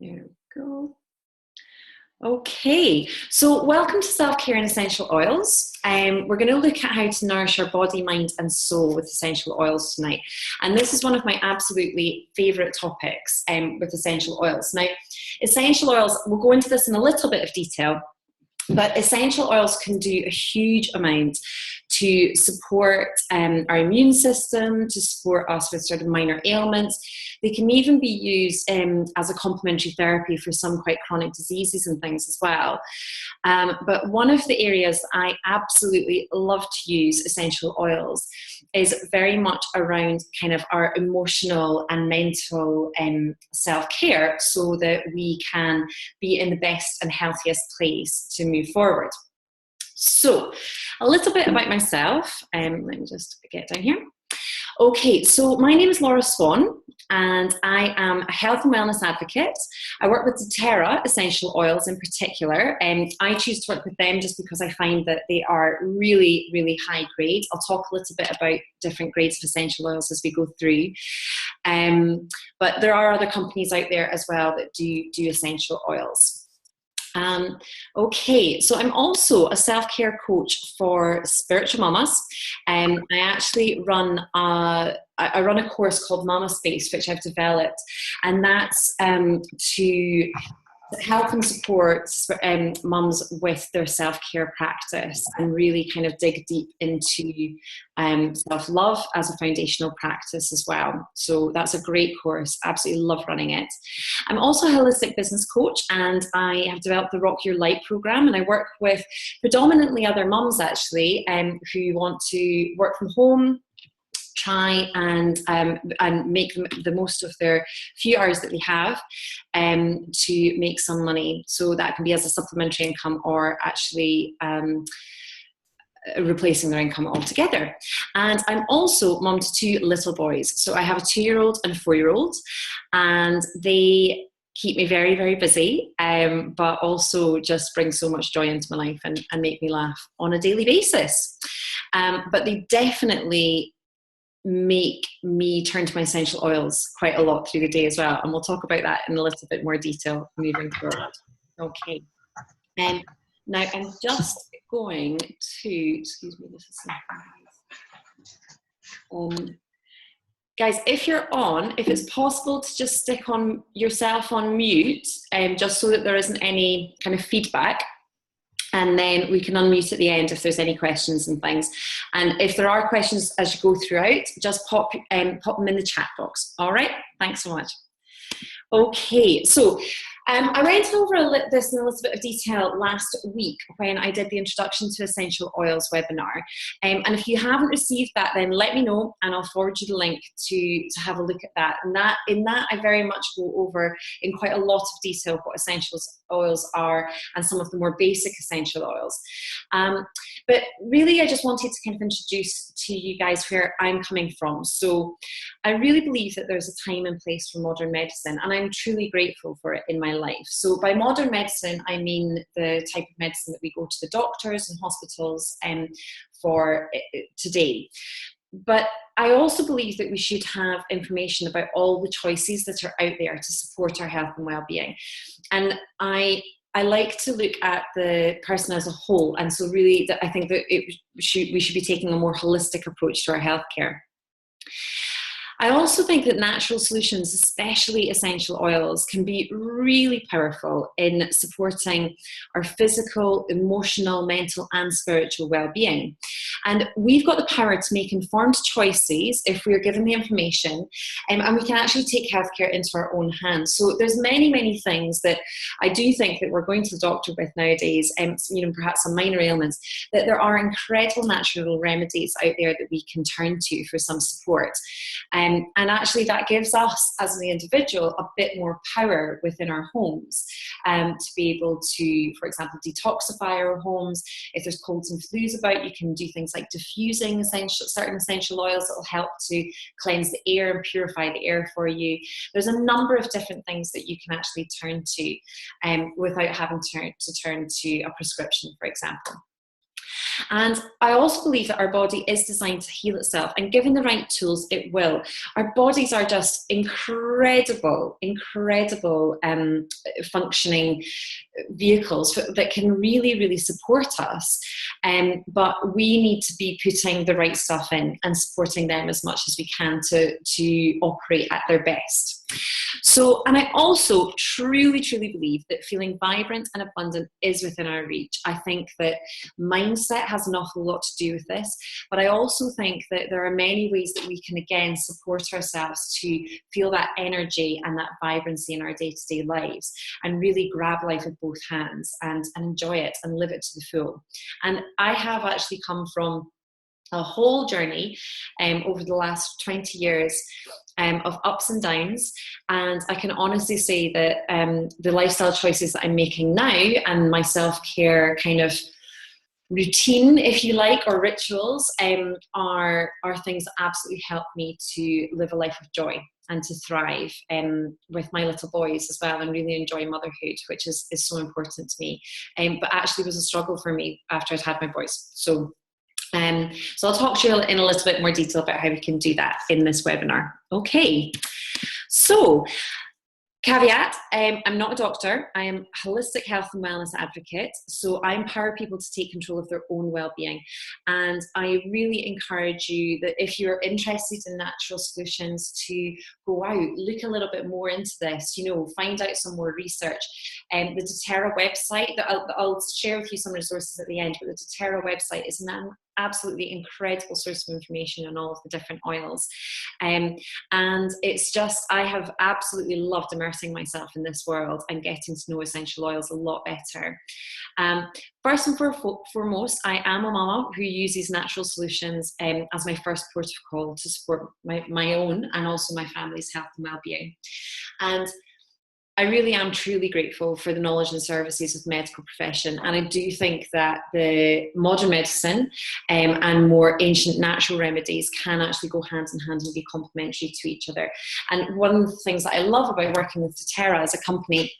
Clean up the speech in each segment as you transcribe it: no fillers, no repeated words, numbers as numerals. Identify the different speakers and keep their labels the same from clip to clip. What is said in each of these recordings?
Speaker 1: There we go. Okay, so welcome to Self-Care and Essential Oils. We're going to look at how to nourish our body, mind and soul with essential oils tonight. And this is one of my absolutely favourite topics with essential oils. Now, essential oils, we'll go into this in a little bit of detail, but essential oils can do a huge amount to support our immune system, to support us with sort of minor ailments. They can even be used as a complementary therapy for some quite chronic diseases and things as well. But one of the areas I absolutely love to use essential oils is very much around kind of our emotional and mental self-care, so that we can be in the best and healthiest place to move forward. So, a little bit about myself. Let me just get down here. Okay, so my name is Laura Swan, and I am a health and wellness advocate. I work with doTERRA essential oils in particular, and I choose to work with them just because I find that they are really, really high grade. I'll talk a little bit about different grades of essential oils as we go through. But there are other companies out there as well that do essential oils. Okay, so I'm also a self-care coach for spiritual mamas. I actually run a course called Mama Space, which I've developed, and that's to help and support mums with their self-care practice and really kind of dig deep into self-love as a foundational practice as well. So that's a great course. Absolutely love running it. I'm also a holistic business coach, and I have developed the Rock Your Light program, and I work with predominantly other mums actually who want to work from home, try and make the most of their few hours that they have to make some money. So that can be as a supplementary income or actually replacing their income altogether. And I'm also mum to two little boys. So I have a 2-year-old and a 4-year-old, and they keep me very, very busy, but also just bring so much joy into my life and make me laugh on a daily basis. But they definitely make me turn to my essential oils quite a lot through the day as well, and we'll talk about that in a little bit more detail moving forward. Okay, now I'm just going to, excuse me, this is guys, if it's possible to just stick on yourself on mute, just so that there isn't any kind of feedback. And then we can unmute at the end if there's any questions and things. And if there are questions as you go throughout, just pop them in the chat box. All right, thanks so much. Okay, so I went over this in a little bit of detail last week when I did the Introduction to Essential Oils webinar. And if you haven't received that, then let me know and I'll forward you the link to have a look at that. And in that, I very much go over in quite a lot of detail what essential oils are and some of the more basic essential oils. But really, I just wanted to kind of introduce to you guys where I'm coming from. So I really believe that there's a time and place for modern medicine, and I'm truly grateful for it in my life. So by modern medicine, I mean the type of medicine that we go to the doctors and hospitals for today. But I also believe that we should have information about all the choices that are out there to support our health and well-being. And I like to look at the person as a whole, and so really I think that we should be taking a more holistic approach to our healthcare. I also think that natural solutions, especially essential oils, can be really powerful in supporting our physical, emotional, mental and spiritual well-being. And we've got the power to make informed choices if we're given the information, and we can actually take healthcare into our own hands. So there's many, many things that I do think that we're going to the doctor with nowadays, perhaps some minor ailments, that there are incredible natural remedies out there that we can turn to for some support. And actually that gives us as an individual a bit more power within our homes to be able to, for example, detoxify our homes. If there's colds and flus about, you can do things like diffusing certain essential oils that will help to cleanse the air and purify the air for you. There's a number of different things that you can actually turn to without having to turn to a prescription, for example. And I also believe that our body is designed to heal itself, and given the right tools, it will. Our bodies are just incredible, incredible functioning vehicles that can really, really support us. But we need to be putting the right stuff in and supporting them as much as we can to operate at their best. So, and I also truly, truly believe that feeling vibrant and abundant is within our reach. I think that mindset has an awful lot to do with this, but I also think that there are many ways that we can, again, support ourselves to feel that energy and that vibrancy in our day-to-day lives, and really grab life with both hands and enjoy it and live it to the full. And I have actually come from a whole journey over the last 20 years of ups and downs, and I can honestly say that the lifestyle choices that I'm making now and my self-care kind of routine, if you like, or rituals are things that absolutely help me to live a life of joy and to thrive with my little boys as well, and really enjoy motherhood, which is so important to me, but actually was a struggle for me after I'd had my boys. So I'll talk to you in a little bit more detail about how we can do that in this webinar. Okay, so caveat, I'm not a doctor. I am a holistic health and wellness advocate. So I empower people to take control of their own well-being. And I really encourage you that if you're interested in natural solutions, to go out, look a little bit more into this, find out some more research. The doTERRA website, I'll share with you some resources at the end, but the doTERRA website is an absolutely incredible source of information on all of the different oils. And it's just, I have absolutely loved immersing myself in this world and getting to know essential oils a lot better. First and foremost, I am a mama who uses natural solutions as my first port of call to support my own and also my family's health and well-being. And I really am truly grateful for the knowledge and services of the medical profession, and I do think that the modern medicine and more ancient natural remedies can actually go hand in hand and be complementary to each other. And one of the things that I love about working with doTERRA as a company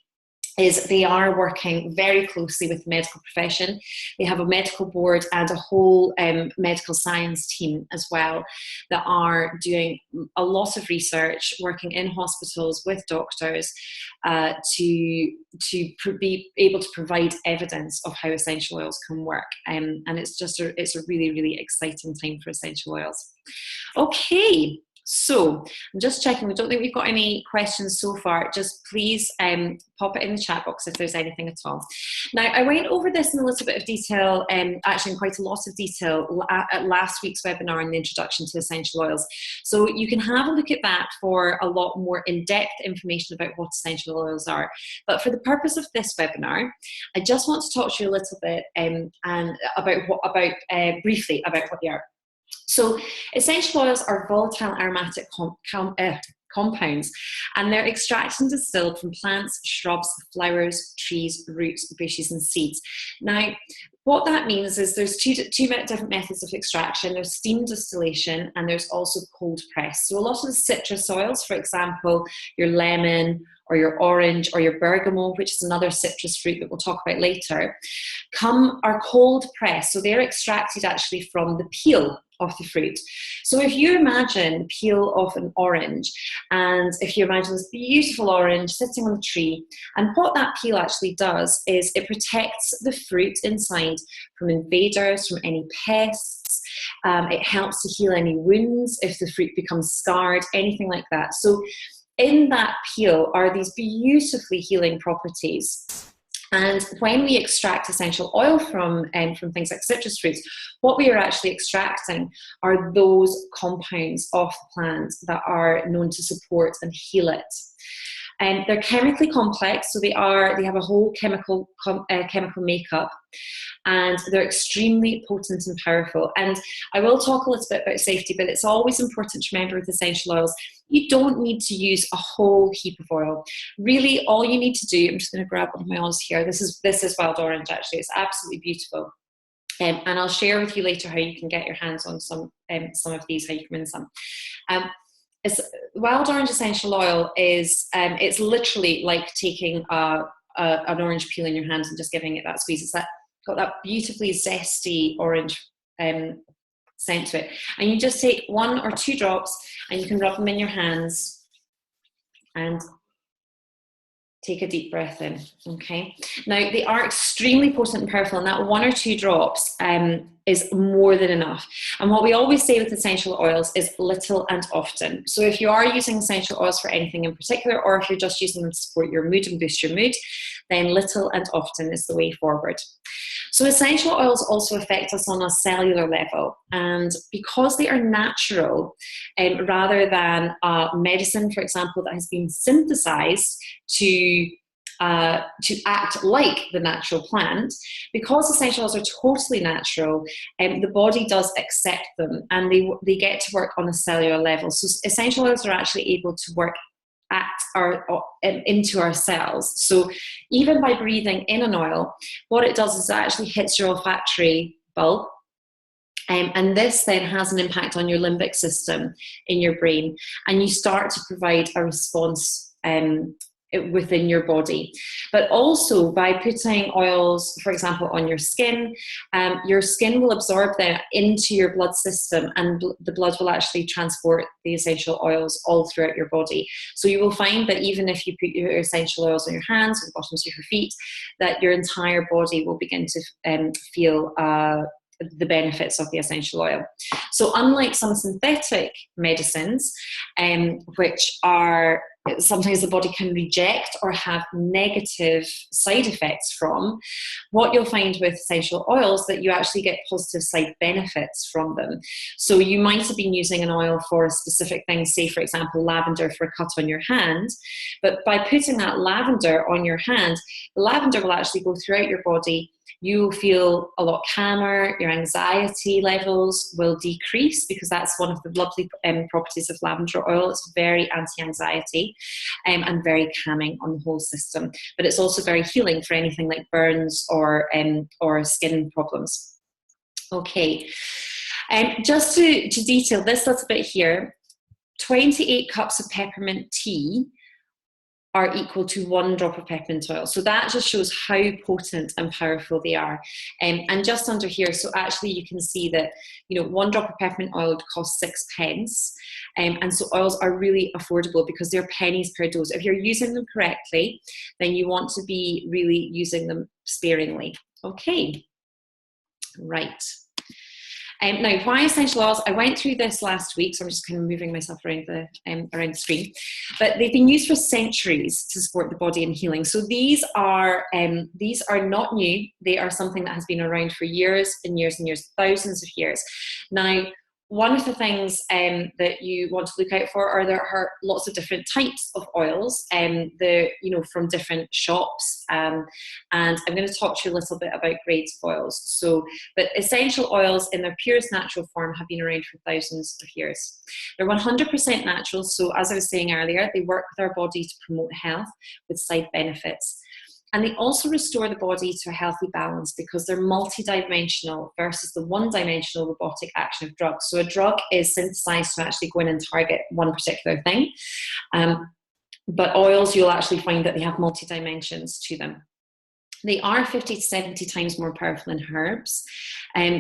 Speaker 1: is they are working very closely with the medical profession. They have a medical board and a whole medical science team as well that are doing a lot of research, working in hospitals with doctors to be able to provide evidence of how essential oils can work. And it's a really, really exciting time for essential oils. Okay. So I'm just checking, we don't think we've got any questions so far. Just please pop it in the chat box if there's anything at all. Now, I went over this in a little bit of detail, actually in quite a lot of detail at last week's webinar in the introduction to essential oils. So you can have a look at that for a lot more in-depth information about what essential oils are. But for the purpose of this webinar, I just want to talk to you a little bit briefly about what they are. So essential oils are volatile aromatic compounds, and they're extracted and distilled from plants, shrubs, flowers, trees, roots, bushes, and seeds. Now, what that means is there's two different methods of extraction. There's steam distillation, and there's also cold press. So a lot of the citrus oils, for example, your lemon or your orange or your bergamot, which is another citrus fruit that we'll talk about later, are cold pressed. So they're extracted actually from the peel of the fruit. So if you imagine the peel of an orange, and if you imagine this beautiful orange sitting on the tree, and what that peel actually does is it protects the fruit inside from invaders, from any pests. It helps to heal any wounds if the fruit becomes scarred, anything like that. So in that peel are these beautifully healing properties. And when we extract essential oil from things like citrus fruits, what we are actually extracting are those compounds of the plant that are known to support and heal it. And they're chemically complex, so they have a whole chemical makeup, and they're extremely potent and powerful. And I will talk a little bit about safety, but it's always important to remember with essential oils, you don't need to use a whole heap of oil. Really, all you need to do, I'm just going to grab one of my oils here. This is wild orange, actually. It's absolutely beautiful. And I'll share with you later how you can get your hands on some of these, how you can win some. Wild orange essential oil is, it's literally like taking an orange peel in your hands and just giving it that squeeze. It's that got that beautifully zesty orange scent to it. And you just take 1 or 2 drops and you can rub them in your hands and take a deep breath in, okay? Now, they are extremely potent and powerful, and that 1 or 2 drops is more than enough. And what we always say with essential oils is little and often. So if you are using essential oils for anything in particular, or if you're just using them to support your mood and boost your mood, then little and often is the way forward. So essential oils also affect us on a cellular level, and because they are natural, rather than medicine, for example, that has been synthesized to act like the natural plant, because essential oils are totally natural, the body does accept them, and they get to work on a cellular level. So essential oils are actually able to work into our cells. So even by breathing in an oil, what it does is it actually hits your olfactory bulb, and this then has an impact on your limbic system in your brain, and you start to provide a response within your body. But also by putting oils, for example, on your skin will absorb them into your blood system, and the blood will actually transport the essential oils all throughout your body. So you will find that even if you put your essential oils on your hands or the bottoms of your feet, that your entire body will begin to feel the benefits of the essential oil. So unlike some synthetic medicines, which are sometimes the body can reject or have negative side effects from, what you'll find with essential oils that you actually get positive side benefits from them. So you might have been using an oil for a specific thing, say for example lavender for a cut on your hand, but by putting that lavender on your hand, the lavender will actually go throughout your body. You will feel a lot calmer, your anxiety levels will decrease, because that's one of the lovely properties of lavender oil. It's very anti-anxiety and very calming on the whole system. But it's also very healing for anything like burns or skin problems. Okay, just to detail this little bit here, 28 cups of peppermint tea are equal to 1 drop of peppermint oil. So that just shows how potent and powerful they are. And just under here, so actually you can see that, 1 drop of peppermint oil would cost 6 pence. And so oils are really affordable because they're pennies per dose. If you're using them correctly, then you want to be really using them sparingly. Okay, right. Now, why essential oils? I went through this last week, so I'm just kind of moving myself around the screen. But they've been used for centuries to support the body and healing. So these are not new. They are something that has been around for years and years and years, thousands of years. Now, one of the things that you want to look out for are there are lots of different types of oils, from different shops, and I'm going to talk to you a little bit about grades of oils. So, but essential oils in their purest natural form have been around for thousands of years. They're 100% natural, so as I was saying earlier, they work with our body to promote health with side benefits. And they also restore the body to a healthy balance because they're multidimensional versus the one-dimensional robotic action of drugs. So a drug is synthesized to actually go in and target one particular thing. But oils, you'll actually find that they have multi-dimensions to them. They are 50 to 70 times more powerful than herbs.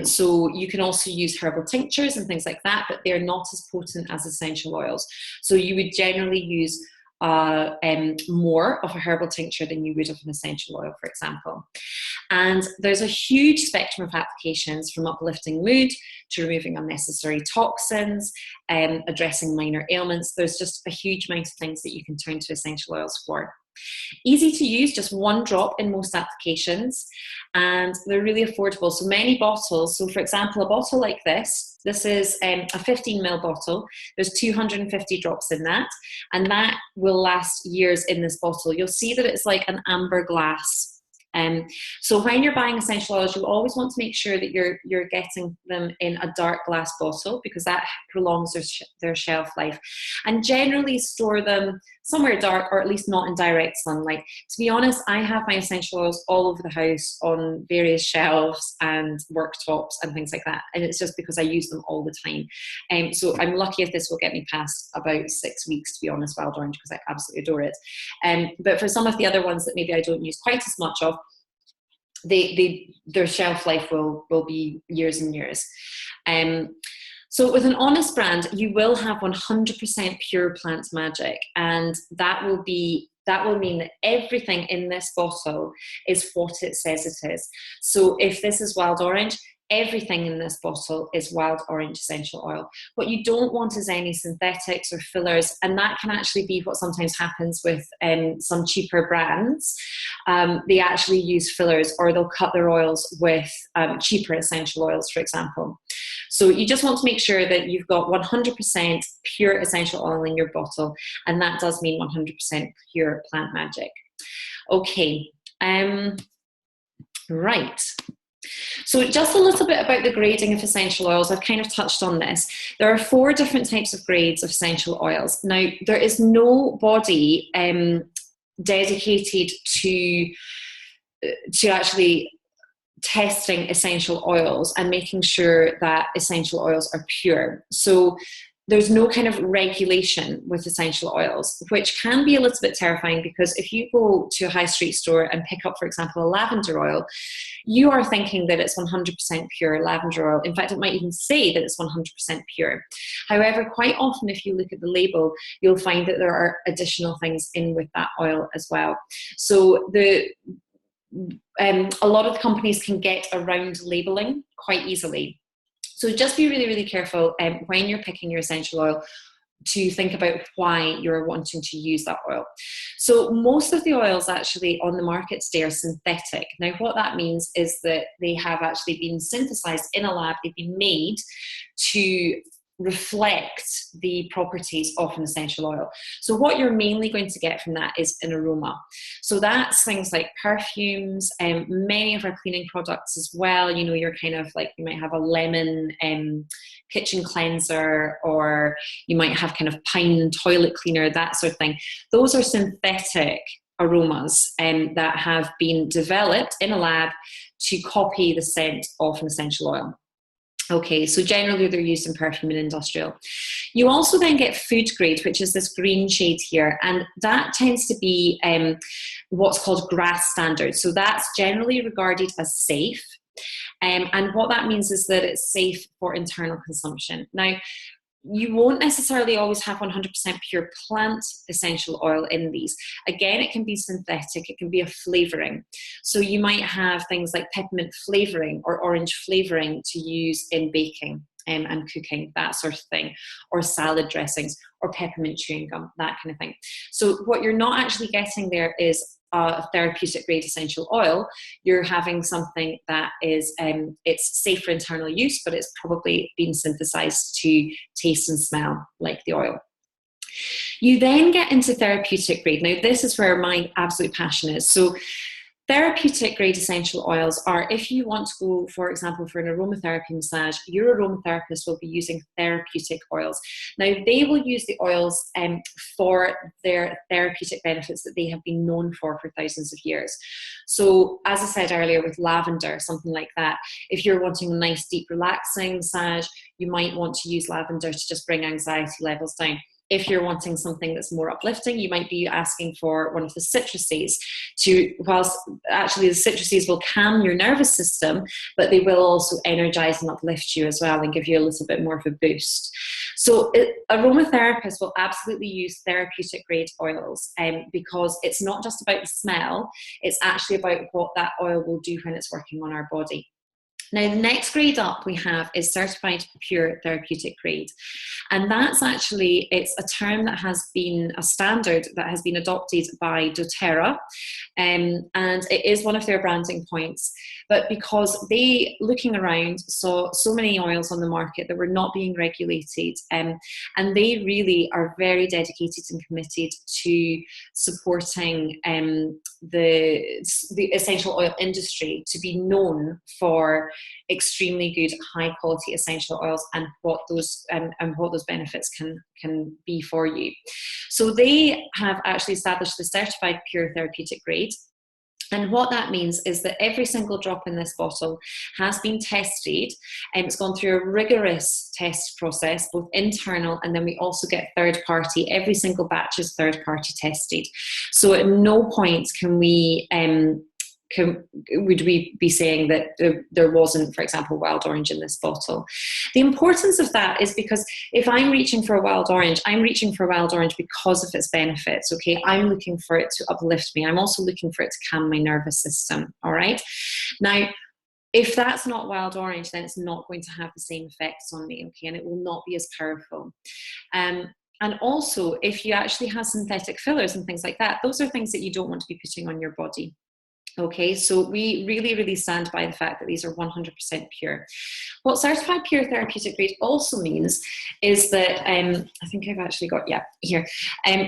Speaker 1: So you can also use herbal tinctures and things like that, but they're not as potent as essential oils. So you would generally use more of a herbal tincture than you would of an essential oil, for example. And there's a huge spectrum of applications, from uplifting mood to removing unnecessary toxins, addressing minor ailments. There's just a huge amount of things that you can turn to essential oils for. Easy to use, just 1 drop in most applications, and they're really affordable. So many bottles, so for example, a bottle like this is a 15 ml bottle. There's 250 drops in that, and that will last years in this bottle. You'll see that it's like an amber glass. So when you're buying essential oils, you always want to make sure that you're getting them in a dark glass bottle, because that prolongs their shelf life. And generally store them somewhere dark, or at least not in direct sunlight. To be honest, I have my essential oils all over the house on various shelves and worktops and things like that. And it's just because I use them all the time. So I'm lucky if this will get me past about 6 weeks, to be honest, Wild Orange, because I absolutely adore it. But for some of the other ones that maybe I don't use quite as much of, their shelf life will be years and years. So with an Honest brand, you will have 100% pure plant magic, and that will mean that everything in this bottle is what it says it is. So if this is wild orange, everything in this bottle is wild orange essential oil. What you don't want is any synthetics or fillers, and that can actually be what sometimes happens with some cheaper brands. They actually use fillers, or they'll cut their oils with cheaper essential oils, for example. So you just want to make sure that you've got 100% pure essential oil in your bottle, and that does mean 100% pure plant magic. Okay, right. So just a little bit about the grading of essential oils. I've kind of touched on this. There are 4 different types of grades of essential oils. Now, there is no body dedicated to actually testing essential oils and making sure that essential oils are pure. So there's no kind of regulation with essential oils, which can be a little bit terrifying, because if you go to a high street store and pick up, for example, a lavender oil, you are thinking that it's 100% pure lavender oil. In fact, it might even say that it's 100% pure. However, quite often if you look at the label, you'll find that there are additional things in with that oil as well. So a lot of the companies can get around labeling quite easily. So just be really, really careful when you're picking your essential oil to think about why you're wanting to use that oil. So most of the oils actually on the market today are synthetic. Now what that means is that they have actually been synthesized in a lab. They've been made to reflect the properties of an essential oil. So what you're mainly going to get from that is an aroma. So that's things like perfumes, many of our cleaning products as well. You know, you're kind of like, you might have a lemon kitchen cleanser, or you might have kind of pine toilet cleaner, that sort of thing. Those are synthetic aromas that have been developed in a lab to copy the scent of an essential oil. Okay, so generally they're used in perfume and industrial. You also then get food grade, which is this green shade here, and that tends to be what's called GRAS standard. So that's generally regarded as safe, and what that means is that it's safe for internal consumption. Now, you won't necessarily always have 100% pure plant essential oil in these. Again, it can be synthetic, it can be a flavoring. So you might have things like peppermint flavoring or orange flavoring to use in baking and cooking, that sort of thing, or salad dressings, or peppermint chewing gum, that kind of thing. So what you're not actually getting there is a therapeutic grade essential oil. You're having something that is, it's safe for internal use, but it's probably been synthesized to taste and smell like the oil. You then get into therapeutic grade. Now, this is where my absolute passion is. So therapeutic grade essential oils are, if you want to go, for example, for an aromatherapy massage, your aromatherapist will be using therapeutic oils. Now, they will use the oils for their therapeutic benefits that they have been known for thousands of years. So, as I said earlier, with lavender, something like that, if you're wanting a nice, deep, relaxing massage, you might want to use lavender to just bring anxiety levels down. If you're wanting something that's more uplifting, you might be asking for one of the citruses whilst actually the citruses will calm your nervous system, but they will also energize and uplift you as well and give you a little bit more of a boost. So aromatherapists will absolutely use therapeutic grade oils because it's not just about the smell, it's actually about what that oil will do when it's working on our body. Now, the next grade up we have is certified pure therapeutic grade. And that's actually, it's a term that has been a standard that has been adopted by doTERRA. And it is one of their branding points. But because they, looking around, saw so many oils on the market that were not being regulated, and they really are very dedicated and committed to supporting the essential oil industry to be known for extremely good, high quality essential oils and what those benefits can be for you. So they have actually established the certified pure therapeutic grade. And what that means is that every single drop in this bottle has been tested, and it's gone through a rigorous test process, both internal, and then we also get third party. Every single batch is third party tested. So at no point can we would we be saying that there wasn't, for example, wild orange in this bottle? The importance of that is because if I'm reaching for a wild orange, I'm reaching for a wild orange because of its benefits, okay? I'm looking for it to uplift me. I'm also looking for it to calm my nervous system, all right? Now, if that's not wild orange, then it's not going to have the same effects on me, okay? And it will not be as powerful. And also, if you actually have synthetic fillers and things like that, those are things that you don't want to be putting on your body. Okay, so we really, really stand by the fact that these are 100% pure. What certified pure therapeutic grade also means is that, I think I've actually got, yeah, here.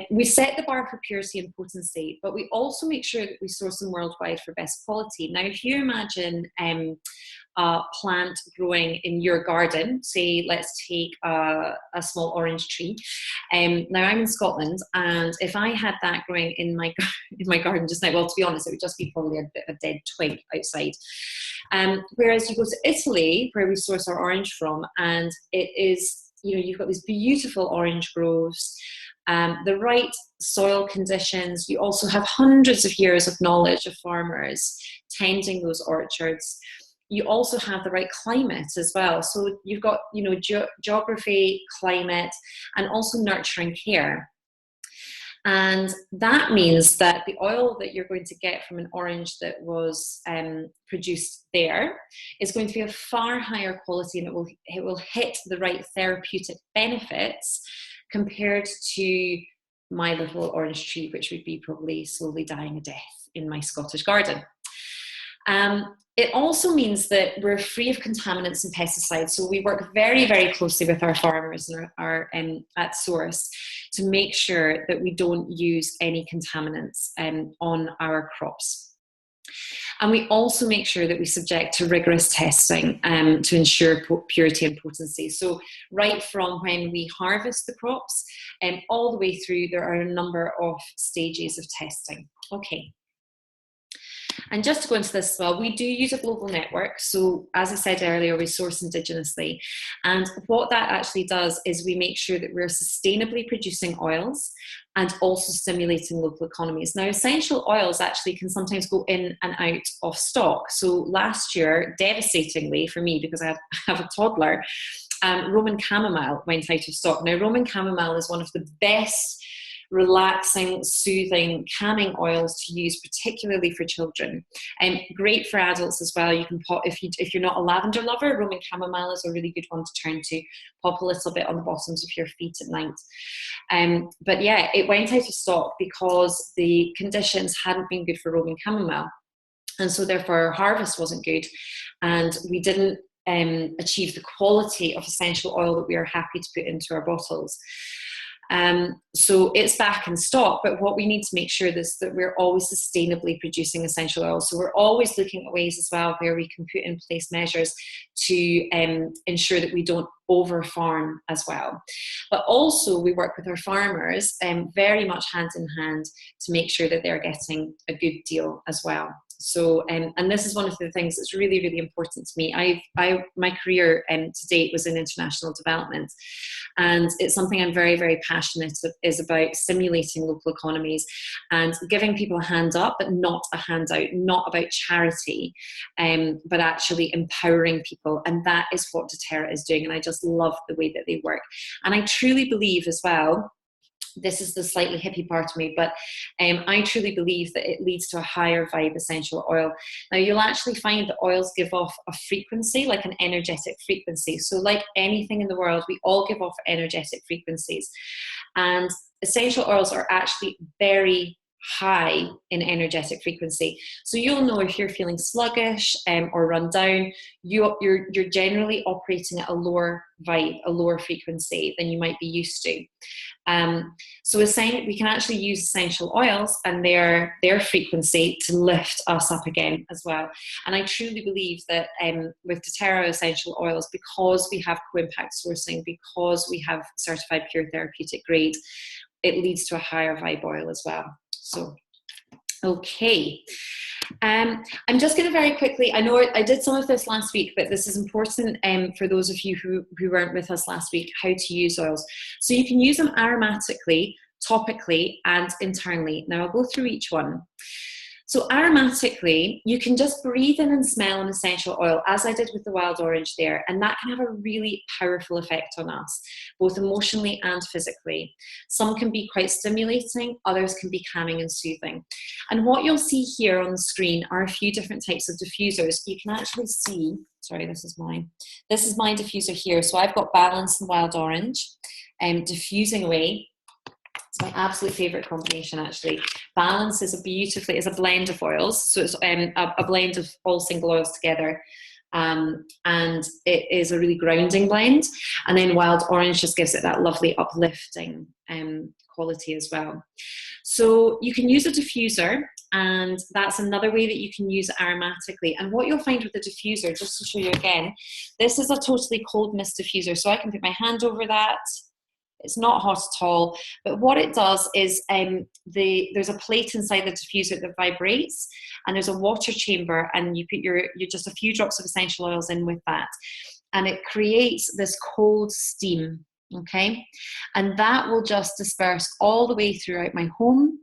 Speaker 1: We set the bar for purity and potency, but we also make sure that we source them worldwide for best quality. Now, if you imagine a plant growing in your garden, say let's take a small orange tree. Now I'm in Scotland, and if I had that growing in my garden just now, well, to be honest, it would just be probably a bit of a dead twig outside. Whereas you go to Italy, where we source our orange from, and it is, you've got these beautiful orange groves, the right soil conditions. You also have hundreds of years of knowledge of farmers tending those orchards. You also have the right climate as well. So you've got, geography, climate, and also nurturing care. And that means that the oil that you're going to get from an orange that was produced there is going to be of far higher quality, and it will hit the right therapeutic benefits compared to my little orange tree, which would be probably slowly dying a death in my Scottish garden. It also means that we're free of contaminants and pesticides. So we work very, very closely with our farmers and our at source to make sure that we don't use any contaminants on our crops. And we also make sure that we subject to rigorous testing to ensure purity and potency. So right from when we harvest the crops all the way through, there are a number of stages of testing. Okay. And just to go into this as well, we do use a global network. So as I said earlier, we source indigenously. And what that actually does is we make sure that we're sustainably producing oils and also stimulating local economies. Now, essential oils actually can sometimes go in and out of stock. So last year, devastatingly for me, because I have a toddler, Roman chamomile went out of stock. Now, Roman chamomile is one of the best relaxing, soothing, calming oils to use, particularly for children, and great for adults as well. You can pop, if you're not a lavender lover, Roman chamomile is a really good one to turn to. Pop a little bit on the bottoms of your feet at night. But yeah, it went out of stock because the conditions hadn't been good for Roman chamomile, and so therefore our harvest wasn't good, and we didn't achieve the quality of essential oil that we are happy to put into our bottles. So it's back in stock, but what we need to make sure is that we're always sustainably producing essential oils. So we're always looking at ways as well where we can put in place measures to ensure that we don't over farm as well. But also we work with our farmers very much hand in hand to make sure that they're getting a good deal as well. So, and this is one of the things that's really, really important to me. My career to date was in international development, and it's something I'm very, very passionate is about stimulating local economies and giving people a hand up, but not a handout, not about charity, but actually empowering people. And that is what doTERRA is doing. And I just love the way that they work. And I truly believe as well, this is the slightly hippie part of me, but I truly believe that it leads to a higher vibe essential oil. Now, you'll actually find that oils give off a frequency, like an energetic frequency. So like anything in the world, we all give off energetic frequencies. And essential oils are actually very high in energetic frequency. So you'll know if you're feeling sluggish or run down, you're generally operating at a lower vibe, a lower frequency than you might be used to. So we can actually use essential oils and their frequency to lift us up again as well. And I truly believe that with doTERRA essential oils, because we have co-impact sourcing, because we have certified pure therapeutic grade, it leads to a higher vibe oil as well. So, okay. I'm just going to very quickly, I know I did some of this last week, but this is important for those of you who weren't with us last week, how to use oils. So you can use them aromatically, topically, and internally. Now I'll go through each one. So aromatically, you can just breathe in and smell an essential oil, as I did with the wild orange there, and that can have a really powerful effect on us, both emotionally and physically. Some can be quite stimulating, others can be calming and soothing. And what you'll see here on the screen are a few different types of diffusers. You can actually see, sorry, this is my diffuser here. So I've got Balance and Wild Orange, diffusing away. It's my absolute favourite combination, actually. Balance is a blend of oils. So it's a blend of all single oils together. And it is a really grounding blend. And then Wild Orange just gives it that lovely uplifting quality as well. So you can use a diffuser, and that's another way that you can use it aromatically. And what you'll find with the diffuser, just to show you again, this is a totally cold mist diffuser. So I can put my hand over that. It's not hot at all, but what it does is there's a plate inside the diffuser that vibrates, and there's a water chamber, and you put your just a few drops of essential oils in with that, and it creates this cold steam, okay? And that will just disperse all the way throughout my home.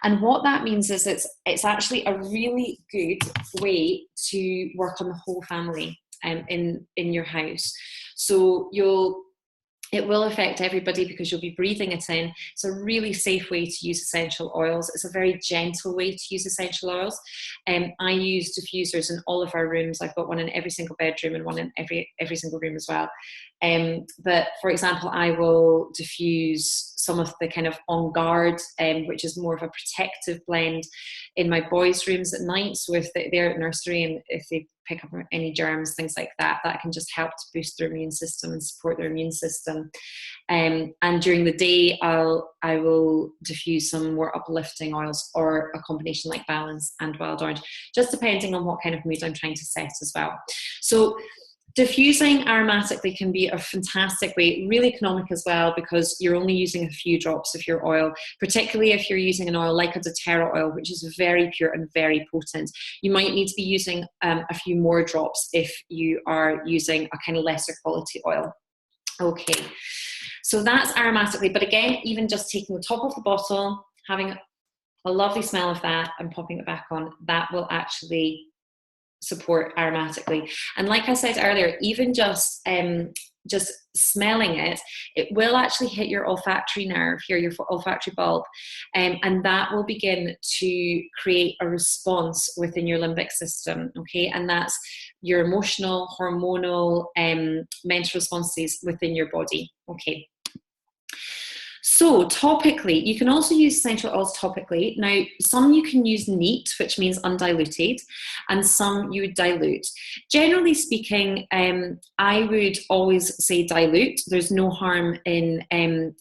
Speaker 1: And what that means is it's actually a really good way to work on the whole family in your house. So it will affect everybody because you'll be breathing it in. It's a really safe way to use essential oils. It's a very gentle way to use essential oils. I use diffusers in all of our rooms. I've got one in every single bedroom and one in every single room as well. But for example, I will diffuse some of the kind of On Guard, which is more of a protective blend, in my boys' rooms at night. So if they're at nursery and if they pick up any germs, things like that, that can just help to boost their immune system and support their immune system. And during the day, I will diffuse some more uplifting oils, or a combination like Balance and Wild Orange, just depending on what kind of mood I'm trying to set as well. So diffusing aromatically can be a fantastic way, really economic as well, because you're only using a few drops of your oil, particularly if you're using an oil like a doTERRA oil, which is very pure and very potent. You might need to be using a few more drops if you are using a kind of lesser quality oil. Okay, so that's aromatically, but again, even just taking the top of the bottle, having a lovely smell of that and popping it back on, that will actually support aromatically. And like I said earlier, even just smelling it will actually hit your olfactory nerve here, your olfactory bulb, and that will begin to create a response within your limbic system, okay? And that's your emotional, hormonal, mental responses within your body, okay? So topically, you can also use essential oils topically. Now, some you can use neat, which means undiluted, and some you would dilute. Generally speaking, I would always say dilute. There's no harm in,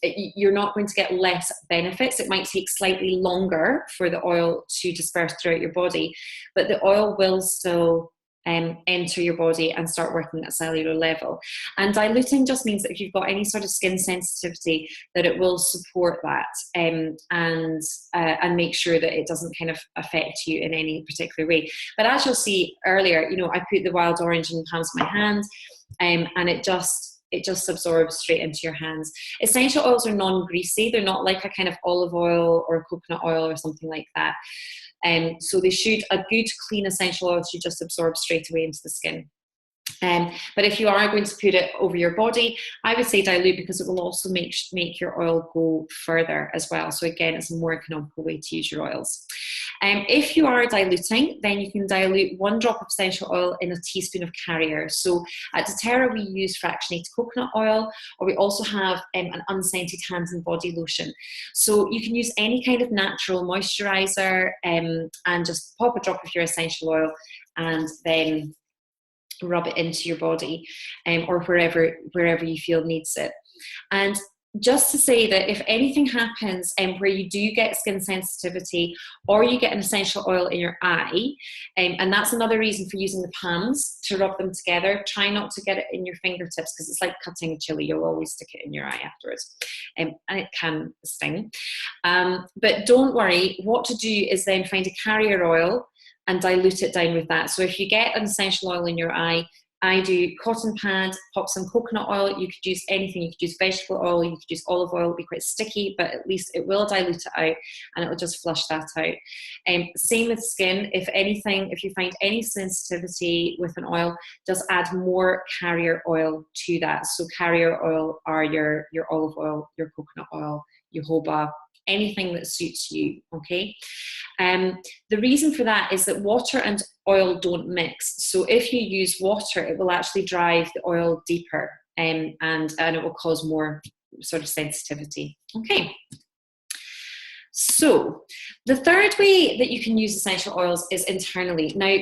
Speaker 1: you're not going to get less benefits. It might take slightly longer for the oil to disperse throughout your body, but the oil will still enter your body and start working at a cellular level. And diluting just means that if you've got any sort of skin sensitivity, that it will support that and make sure that it doesn't kind of affect you in any particular way. But as you'll see earlier, you know, I put the wild orange in the palms of my hand, and it just absorbs straight into your hands. Essential oils are non-greasy. They're not like a kind of olive oil or coconut oil or something like that. So a good clean essential oil should just absorb straight away into the skin. But if you are going to put it over your body, I would say dilute, because it will also make your oil go further as well. So again, it's a more economical way to use your oils. If you are diluting, then you can dilute 1 drop of essential oil in a teaspoon of Carrier. So at doTERRA, we use fractionated coconut oil, or we also have an unscented hands and body lotion. So you can use any kind of natural moisturizer and just pop a drop of your essential oil and then rub it into your body, or wherever you feel needs it. And just to say that if anything happens where you do get skin sensitivity, or you get an essential oil in your eye, and that's another reason for using the palms to rub them together. Try not to get it in your fingertips, because it's like cutting a chili. You'll always stick it in your eye afterwards, and it can sting. But don't worry. What to do is then find a Carrier oil and dilute it down with that. So if you get an essential oil in your eye, I do cotton pad, pop some coconut oil. You could use anything. You could use vegetable oil. You could use olive oil. It'll be quite sticky, but at least it will dilute it out and it will just flush that out. Same with skin. If anything, if you find any sensitivity with an oil, just add more carrier oil to that. So carrier oil are your olive oil, your coconut oil, jojoba, anything that suits you, okay? The reason for that is that water and oil don't mix. So if you use water, it will actually drive the oil deeper, and it will cause more sort of sensitivity. Okay. So the third way that you can use essential oils is internally. Now,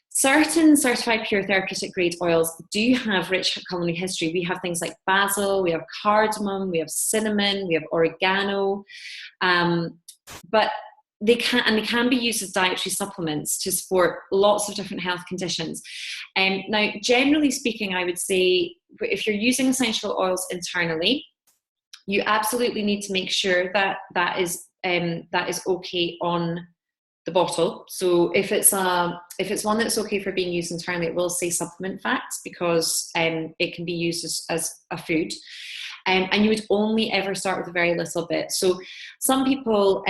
Speaker 1: certain certified pure therapeutic grade oils do have rich culinary history. We have things like basil, we have cardamom, we have cinnamon, we have oregano, but they can be used as dietary supplements to support lots of different health conditions. Now, generally speaking, I would say if you're using essential oils internally, you absolutely need to make sure that that is okay on the bottle. So if it's one that's okay for being used internally, it will say supplement facts because it can be used as a food. And you would only ever start with a very little bit. So some people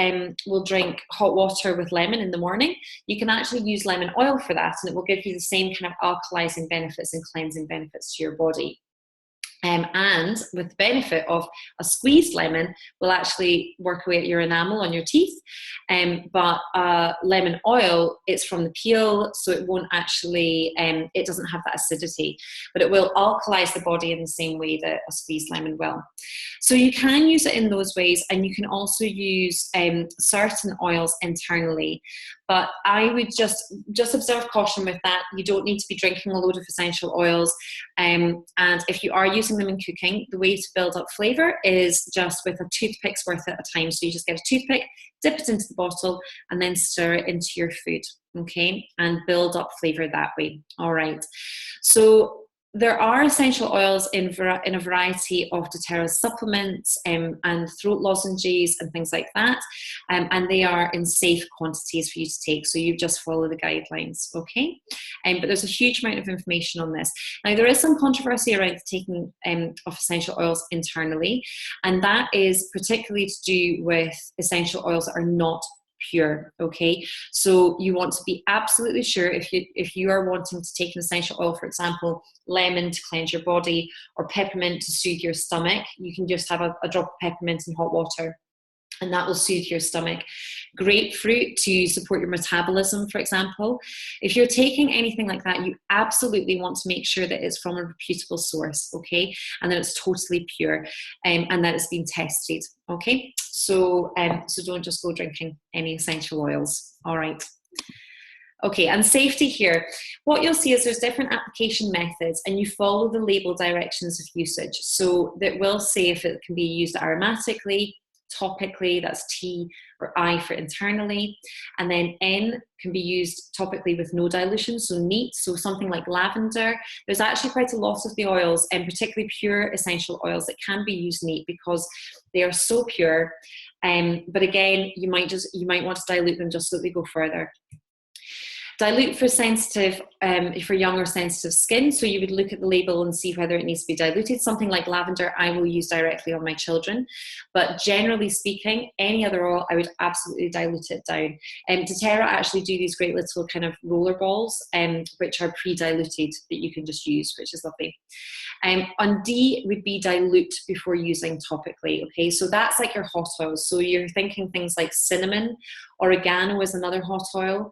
Speaker 1: will drink hot water with lemon in the morning. You can actually use lemon oil for that, and it will give you the same kind of alkalizing benefits and cleansing benefits to your body. And with the benefit of a squeezed lemon will actually work away at your enamel on your teeth. But lemon oil, it's from the peel, so it won't actually, it doesn't have that acidity, but it will alkalize the body in the same way that a squeezed lemon will. So you can use it in those ways, and you can also use certain oils internally. But I would just observe caution with that. You don't need to be drinking a load of essential oils. And if you are using them in cooking, the way to build up flavour is just with a toothpick's worth at a time. So you just get a toothpick, dip it into the bottle, and then stir it into your food, okay? And build up flavour that way, all right? So there are essential oils in a variety of doTERRA supplements and throat lozenges and things like that, and they are in safe quantities for you to take, so you just follow the guidelines, okay? But there's a huge amount of information on this. Now, there is some controversy around taking of essential oils internally, and that is particularly to do with essential oils that are not pure, okay? So you want to be absolutely sure if you are wanting to take an essential oil, for example, lemon to cleanse your body or peppermint to soothe your stomach, you can just have a drop of peppermint in hot water and that will soothe your stomach. Grapefruit to support your metabolism, for example. If you're taking anything like that, you absolutely want to make sure that it's from a reputable source, okay? And that it's totally pure and that it's been tested, okay? So don't just go drinking any essential oils, all right? Okay, and safety here. What you'll see is there's different application methods and you follow the label directions of usage. So that will say if it can be used aromatically, topically, that's T or I for internally, and then N can be used topically with no dilution, so neat, so something like lavender. There's actually quite a lot of the oils, and particularly pure essential oils, that can be used neat because they are so pure. But again, you might want to dilute them just so that they go further. Dilute for sensitive, for young or sensitive skin. So you would look at the label and see whether it needs to be diluted. Something like lavender, I will use directly on my children. But generally speaking, any other oil, I would absolutely dilute it down. doTERRA actually do these great little kind of roller balls, which are pre-diluted that you can just use, which is lovely. On D would be dilute before using topically. Okay, so that's like your hot oils. So you're thinking things like cinnamon, oregano is another hot oil.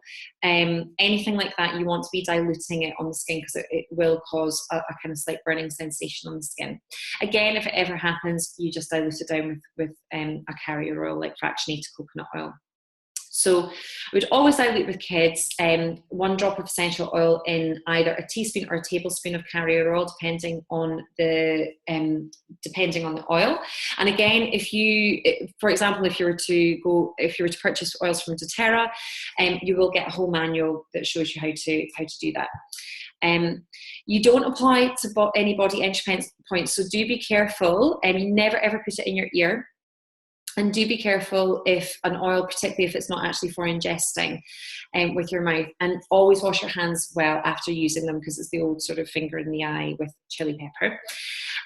Speaker 1: Anything like that, you want to be diluting it on the skin because it will cause a kind of slight burning sensation on the skin. Again, if it ever happens, you just dilute it down with a carrier oil like fractionated coconut oil. So I would always dilute with kids, 1 drop of essential oil in either a teaspoon or a tablespoon of carrier oil, depending on the oil. And again, for example, if you were to purchase oils from doTERRA, you will get a whole manual that shows you how to do that. You don't apply to any body entry points, so do be careful. You never ever put it in your ear. And do be careful if an oil, particularly if it's not actually for ingesting with your mouth. And always wash your hands well after using them, because it's the old sort of finger in the eye with chili pepper.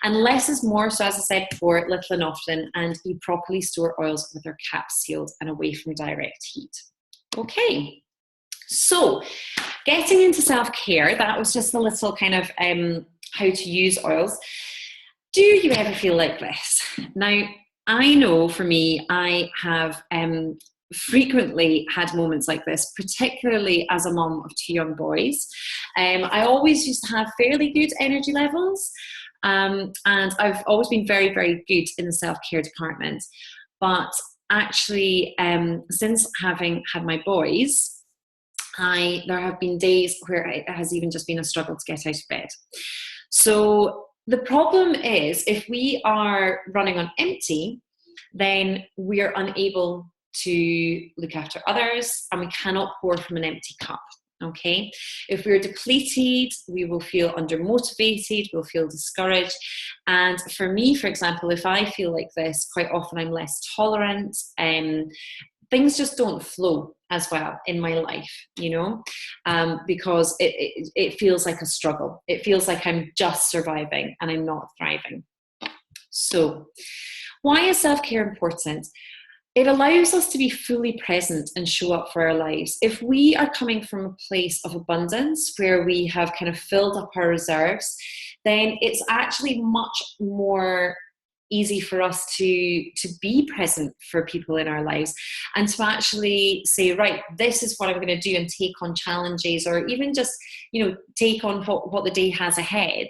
Speaker 1: And less is more. So as I said before, little and often, and you properly store oils with their caps sealed and away from direct heat. Okay, so getting into self-care, that was just a little kind of how to use oils. Do you ever feel like this? Now, I know for me, I have frequently had moments like this, particularly as a mum of 2 young boys. I always used to have fairly good energy levels, and I've always been very, very good in the self-care department. But actually, since having had my boys, there have been days where it has even just been a struggle to get out of bed. So the problem is, if we are running on empty, then we're unable to look after others, and we cannot pour from an empty cup. Okay, if we're depleted, we will feel undermotivated, we'll feel discouraged. And for me, for example, if I feel like this, quite often I'm less tolerant. Things just don't flow as well in my life, because it feels like a struggle. It feels like I'm just surviving and I'm not thriving. So why is self-care important? It allows us to be fully present and show up for our lives. If we are coming from a place of abundance where we have kind of filled up our reserves, then it's actually much more easy for us to be present for people in our lives, and to actually say, right, this is what I'm going to do, and take on challenges, or even just take on what the day has ahead.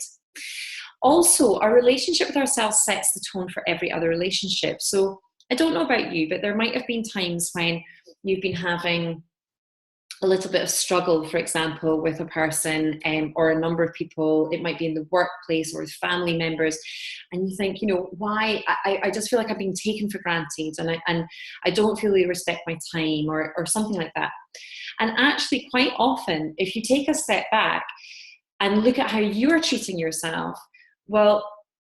Speaker 1: Also, our relationship with ourselves sets the tone for every other relationship. So I don't know about you, but there might have been times when you've been having a little bit of struggle, for example, with a person or a number of people. It might be in the workplace or with family members, and you think, why? I just feel like I've been taken for granted, and I don't feel they respect my time, or something like that. And actually, quite often, if you take a step back and look at how you're treating yourself, well,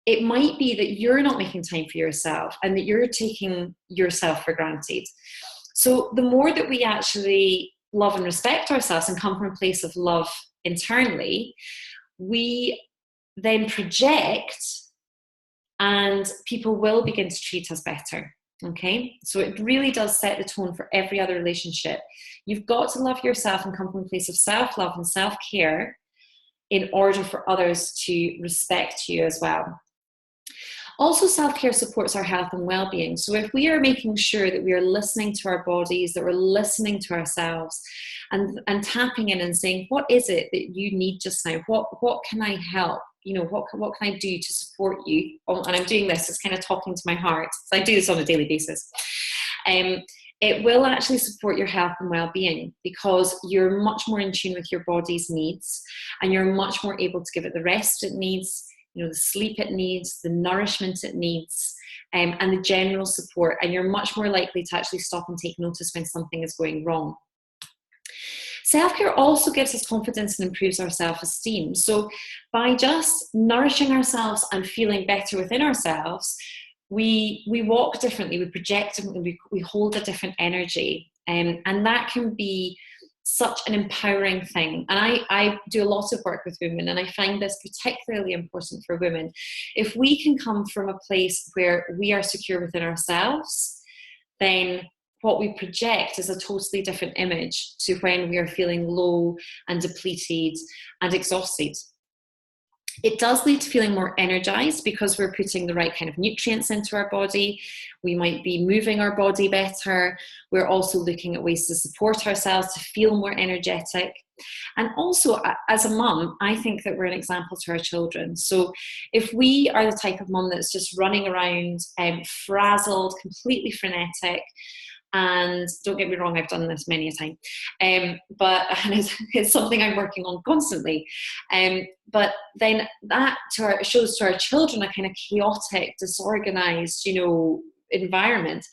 Speaker 1: it might be that you're not making time for yourself, and that you're taking yourself for granted. So the more that we actually love and respect ourselves and come from a place of love internally, we then project, and people will begin to treat us better. Okay, so it really does set the tone for every other relationship. You've got to love yourself and come from a place of self-love and self-care in order for others to respect you as well. Also, self-care supports our health and well-being. So if we are making sure that we are listening to our bodies, that we're listening to ourselves, and tapping in and saying, what is it that you need just now? What can I help? What can I do to support you? And I'm doing this, it's kind of talking to my heart. So I do this on a daily basis. It will actually support your health and well-being, because you're much more in tune with your body's needs, and you're much more able to give it the rest it needs, the sleep it needs, the nourishment it needs, and the general support. And you're much more likely to actually stop and take notice when something is going wrong. Self-care also gives us confidence and improves our self-esteem. So by just nourishing ourselves and feeling better within ourselves, we walk differently, we project differently, we hold a different energy. And that can be such an empowering thing. And I do a lot of work with women, and I find this particularly important for women. If we can come from a place where we are secure within ourselves, then what we project is a totally different image to when we are feeling low and depleted and exhausted. It does lead to feeling more energized, because we're putting the right kind of nutrients into our body. We might be moving our body better. We're also looking at ways to support ourselves to feel more energetic. And also, as a mum, I think that we're an example to our children. So if we are the type of mum that's just running around frazzled, completely frenetic, and don't get me wrong, I've done this many a time, but it's something I'm working on constantly. But then that shows to our children a kind of chaotic, disorganized, environment.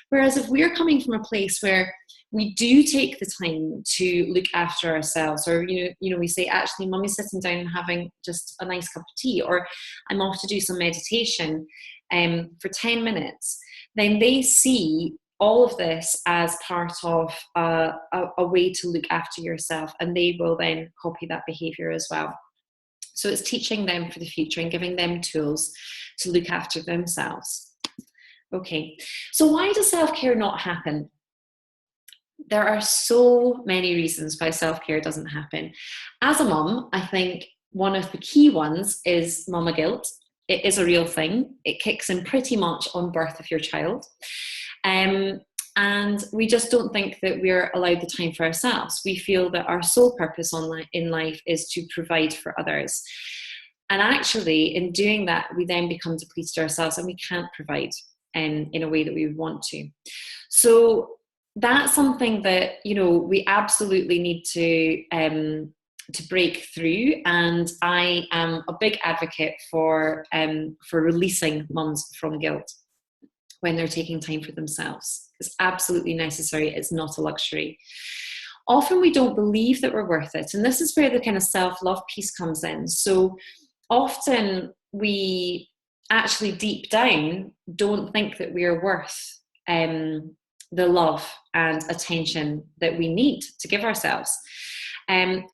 Speaker 1: Whereas if we're coming from a place where we do take the time to look after ourselves, or we say, actually, Mummy's sitting down and having just a nice cup of tea, or I'm off to do some meditation for 10 minutes, then they see all of this as part of a way to look after yourself, and they will then copy that behavior as well. So it's teaching them for the future and giving them tools to look after themselves. Okay, so why does self-care not happen? There are so many reasons why self-care doesn't happen. As a mum, I think one of the key ones is mama guilt. It is a real thing. It kicks in pretty much on birth of your child. And we just don't think that we're allowed the time for ourselves. We feel that our sole purpose in life is to provide for others. And actually, in doing that, we then become depleted ourselves and we can't provide in a way that we would want to. So that's something that, you know, we absolutely need to break through. And I am a big advocate for releasing mums from guilt when they're taking time for themselves. It's absolutely necessary. It's not a luxury. Often we don't believe that we're worth it. And this is where the kind of self-love piece comes in. So often we actually deep down don't think that we are worth the love and attention that we need to give ourselves. And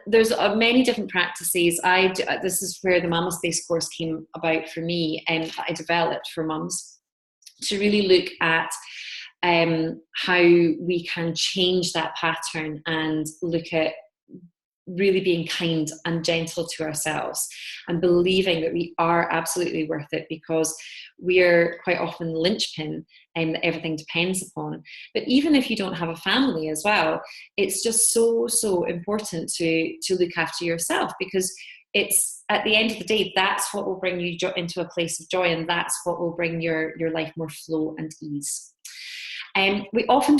Speaker 1: there's many different practices. This is where the Mama Space course came about for me, and I developed for mums to really look at how we can change that pattern and look at really being kind and gentle to ourselves and believing that we are absolutely worth it, because we're quite often the linchpin and that everything depends upon. But even if you don't have a family as well, it's just so important to look after yourself, because it's at the end of the day, that's what will bring you into a place of joy, and that's what will bring your life more flow and ease. We often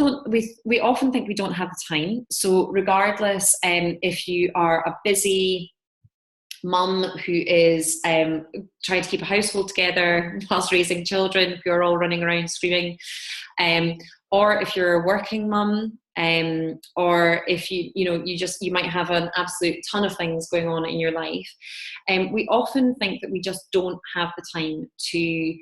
Speaker 1: think we don't have the time. So regardless, if you are a busy mum who is trying to keep a household together whilst raising children who are all running around screaming, or if you're a working mum, or if you might have an absolute ton of things going on in your life, we often think that we just don't have the time to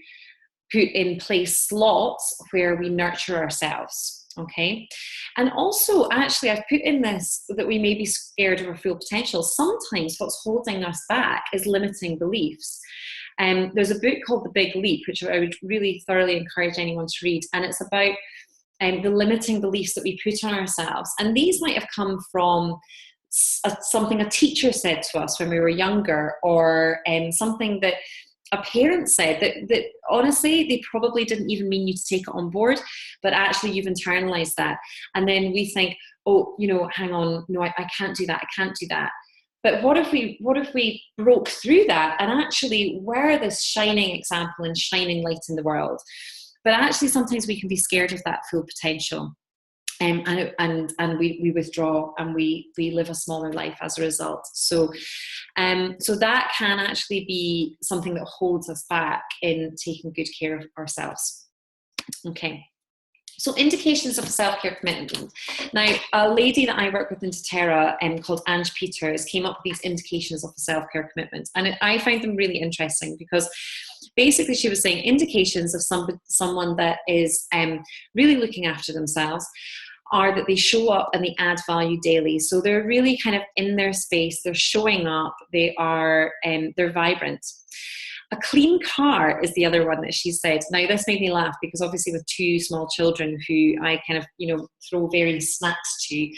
Speaker 1: put in place slots where we nurture ourselves. Okay. And also, actually, I've put in this that we may be scared of our full potential. Sometimes what's holding us back is limiting beliefs. There's a book called The Big Leap, which I would really thoroughly encourage anyone to read. And it's about the limiting beliefs that we put on ourselves. And these might have come from something a teacher said to us when we were younger, or something that a parent said that honestly, they probably didn't even mean you to take it on board, but actually you've internalized that. And then we think, oh, hang on, no, I can't do that. I can't do that. But what if we broke through that and actually were this shining example and shining light in the world? But actually sometimes we can be scared of that full potential. And we withdraw and we live a smaller life as a result. So that can actually be something that holds us back in taking good care of ourselves. Okay. So indications of self-care commitment. Now, a lady that I work with in doTERRA called Ange Peters came up with these indications of a self-care commitment. And I find them really interesting, because basically she was saying indications of someone that is really looking after themselves are that they show up and they add value daily. So they're really kind of in their space, they're showing up, they're vibrant. A clean car is the other one that she said. Now, this made me laugh because obviously with two small children who I kind of, throw various snacks to,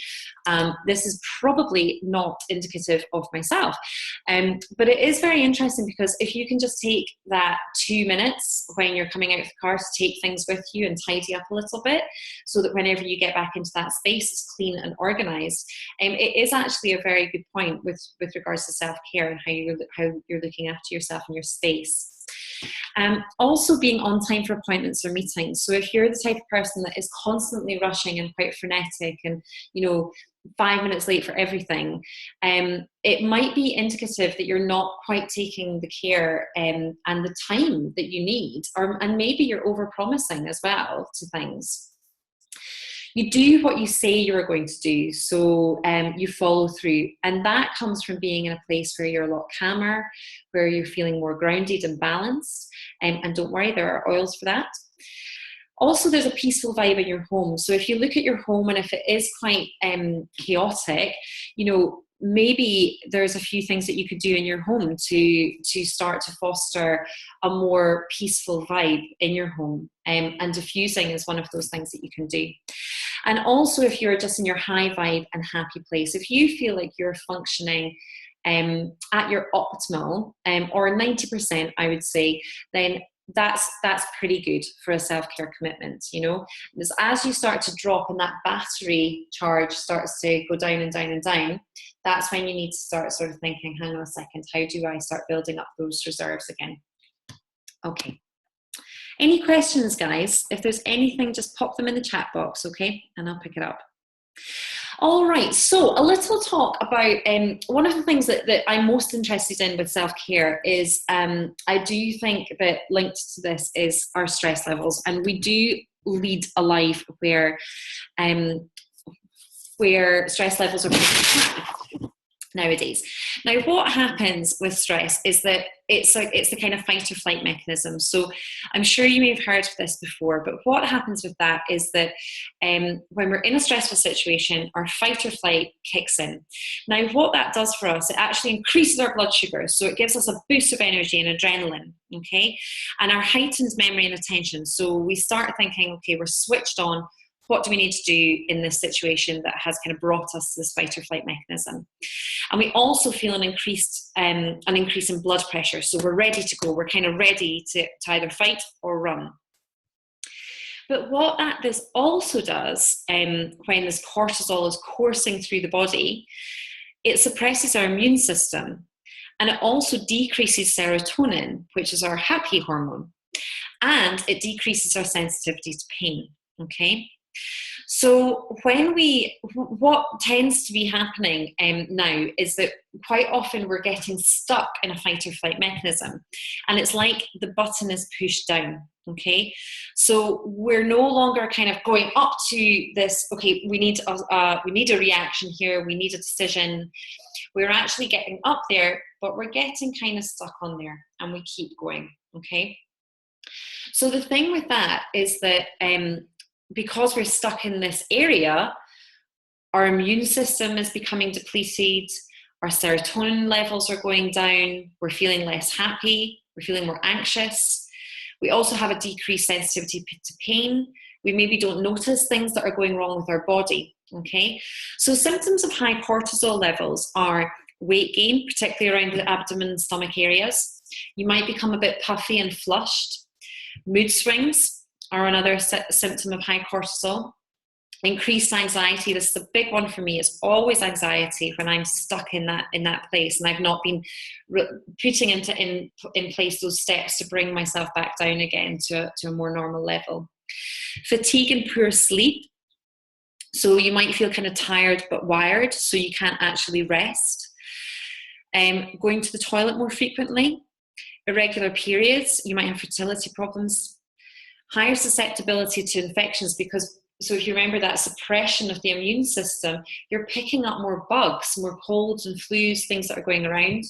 Speaker 1: this is probably not indicative of myself. But it is very interesting, because if you can just take that 2 minutes when you're coming out of the car to take things with you and tidy up a little bit, so that whenever you get back into that space, it's clean and organized. It is actually a very good point with regards to self-care and how you're looking after yourself and your space. Also being on time for appointments or meetings. So if you're the type of person that is constantly rushing and quite frenetic and 5 minutes late for everything, it might be indicative that you're not quite taking the care and the time that you need, and maybe you're over-promising as well to things. You do what you say you're going to do, so you follow through. And that comes from being in a place where you're a lot calmer, where you're feeling more grounded and balanced. And don't worry, there are oils for that. Also, there's a peaceful vibe in your home. So if you look at your home and if it is quite chaotic, you know, maybe there's a few things that you could do in your home to start to foster a more peaceful vibe in your home. And diffusing is one of those things that you can do. And also, if you're just in your high vibe and happy place, if you feel like you're functioning at your optimal, or 90%, I would say, then that's pretty good for a self-care commitment, you know. As you start to drop and that battery charge starts to go down and down and down, that's when you need to start sort of thinking, hang on a second, how do I start building up those reserves again? Okay. Any questions, guys? If there's anything, just pop them in the chat box, okay? And I'll pick it up. All right, so a little talk about one of the things that I'm most interested in with self-care is I do think that linked to this is our stress levels, and we do lead a life where stress levels are nowadays. Now, what happens with stress is that it's the kind of fight or flight mechanism. So I'm sure you may have heard of this before, but what happens with that is that when we're in a stressful situation, our fight or flight kicks in. Now, what that does for us, it actually increases our blood sugar. So it gives us a boost of energy and adrenaline, okay? And our heightened memory and attention. So we start thinking, okay, we're switched on. What do we need to do in this situation that has kind of brought us to this fight or flight mechanism? And we also feel an increase in blood pressure. So we're ready to go. We're kind of ready to either fight or run. But what this also does, when this cortisol is coursing through the body, it suppresses our immune system. And it also decreases serotonin, which is our happy hormone. And it decreases our sensitivity to pain, okay? So what tends to be happening now is that quite often we're getting stuck in a fight or flight mechanism, and it's like the button is pushed down, okay? So we're no longer kind of going up to this, okay, we need a reaction here, we need a decision. We're actually getting up there, but we're getting kind of stuck on there, and we keep going, okay? So the thing with that is that because we're stuck in this area, our immune system is becoming depleted, our serotonin levels are going down, we're feeling less happy, we're feeling more anxious. We also have a decreased sensitivity to pain. We maybe don't notice things that are going wrong with our body, okay? So symptoms of high cortisol levels are weight gain, particularly around the abdomen and stomach areas. You might become a bit puffy and flushed. Mood swings are another symptom of high cortisol. Increased anxiety, this is a big one for me. It's always anxiety when I'm stuck in that place and I've not been putting in place those steps to bring myself back down again to a more normal level. Fatigue and poor sleep. So you might feel kind of tired but wired, so you can't actually rest. Going to the toilet more frequently. Irregular periods, you might have fertility problems. Higher susceptibility to infections because, so if you remember that suppression of the immune system, you're picking up more bugs, more colds and flus, things that are going around.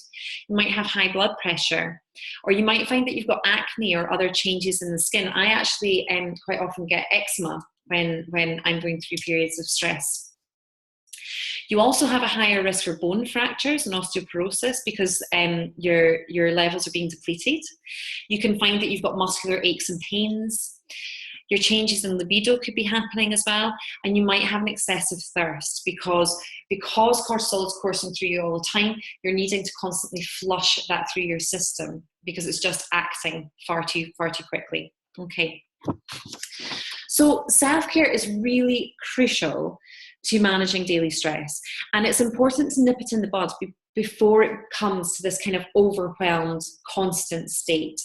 Speaker 1: You might have high blood pressure, or you might find that you've got acne or other changes in the skin. I actually quite often get eczema when I'm going through periods of stress. You also have a higher risk for bone fractures and osteoporosis because your levels are being depleted. You can find that you've got muscular aches and pains. Your changes in libido could be happening as well, and you might have an excessive thirst because cortisol is coursing through you all the time. You're needing to constantly flush that through your system because it's just acting far too quickly. Okay. So self-care is really crucial to managing daily stress, and it's important to nip it in the bud before it comes to this kind of overwhelmed, constant state.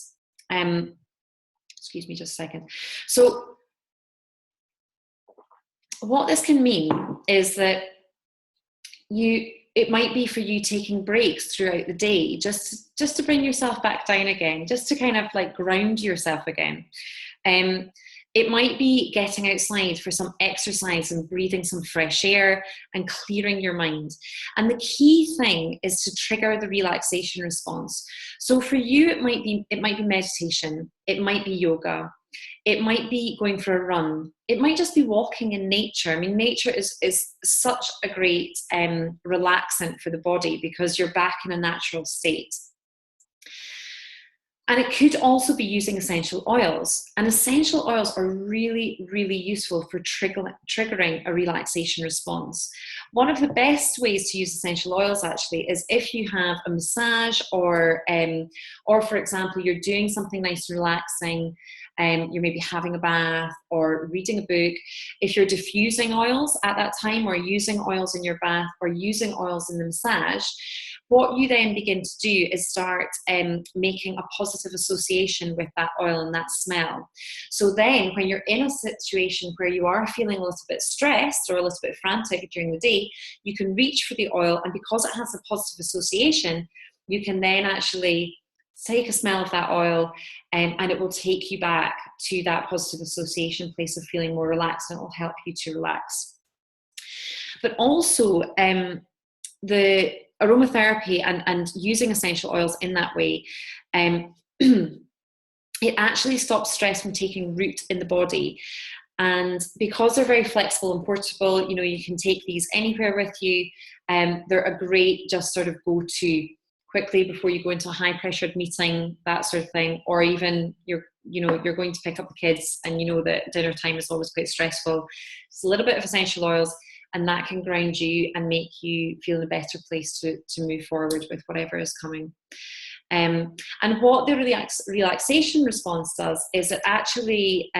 Speaker 1: Excuse me just a second. So what this can mean is that it might be for you taking breaks throughout the day just to bring yourself back down again, just to kind of like ground yourself again. It might be getting outside for some exercise and breathing some fresh air and clearing your mind. And the key thing is to trigger the relaxation response. So for you, it might be meditation, it might be yoga, It might be going for a run. It might just be walking in nature. I mean, nature is such a great relaxant for the body because you're back in a natural state. And it could also be using essential oils. And essential oils are really, really useful for triggering a relaxation response. One of the best ways to use essential oils actually is if you have a massage or for example, you're doing something nice and relaxing, you're maybe having a bath or reading a book. If you're diffusing oils at that time or using oils in your bath or using oils in the massage, what you then begin to do is start making a positive association with that oil and that smell. So then when you're in a situation where you are feeling a little bit stressed or a little bit frantic during the day, you can reach for the oil, and because it has a positive association, you can then actually take a smell of that oil and it will take you back to that positive association place of feeling more relaxed, and it will help you to relax. But also the aromatherapy and using essential oils in that way, it actually stops stress from taking root in the body. And because they're very flexible and portable, you know, you can take these anywhere with you. They're a great just sort of go-to quickly before you go into a high-pressured meeting, that sort of thing, or even you're going to pick up the kids and you know that dinner time is always quite stressful. It's a little bit of essential oils, and that can ground you and make you feel in a better place to move forward with whatever is coming. And what the relaxation response does is it actually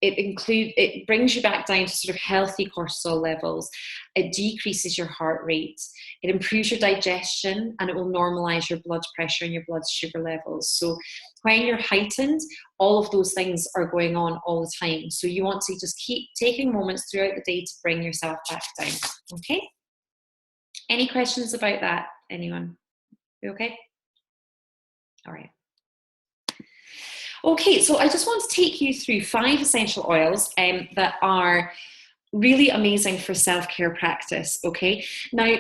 Speaker 1: it brings you back down to sort of healthy cortisol levels. It decreases your heart rate. It improves your digestion, and it will normalize your blood pressure and your blood sugar levels. So when you're heightened, all of those things are going on all the time. So you want to just keep taking moments throughout the day to bring yourself back down. Okay? Any questions about that? Anyone? You okay? All right. Okay, so I just want to take you through 5 essential oils that are really amazing for self-care practice, okay? Now,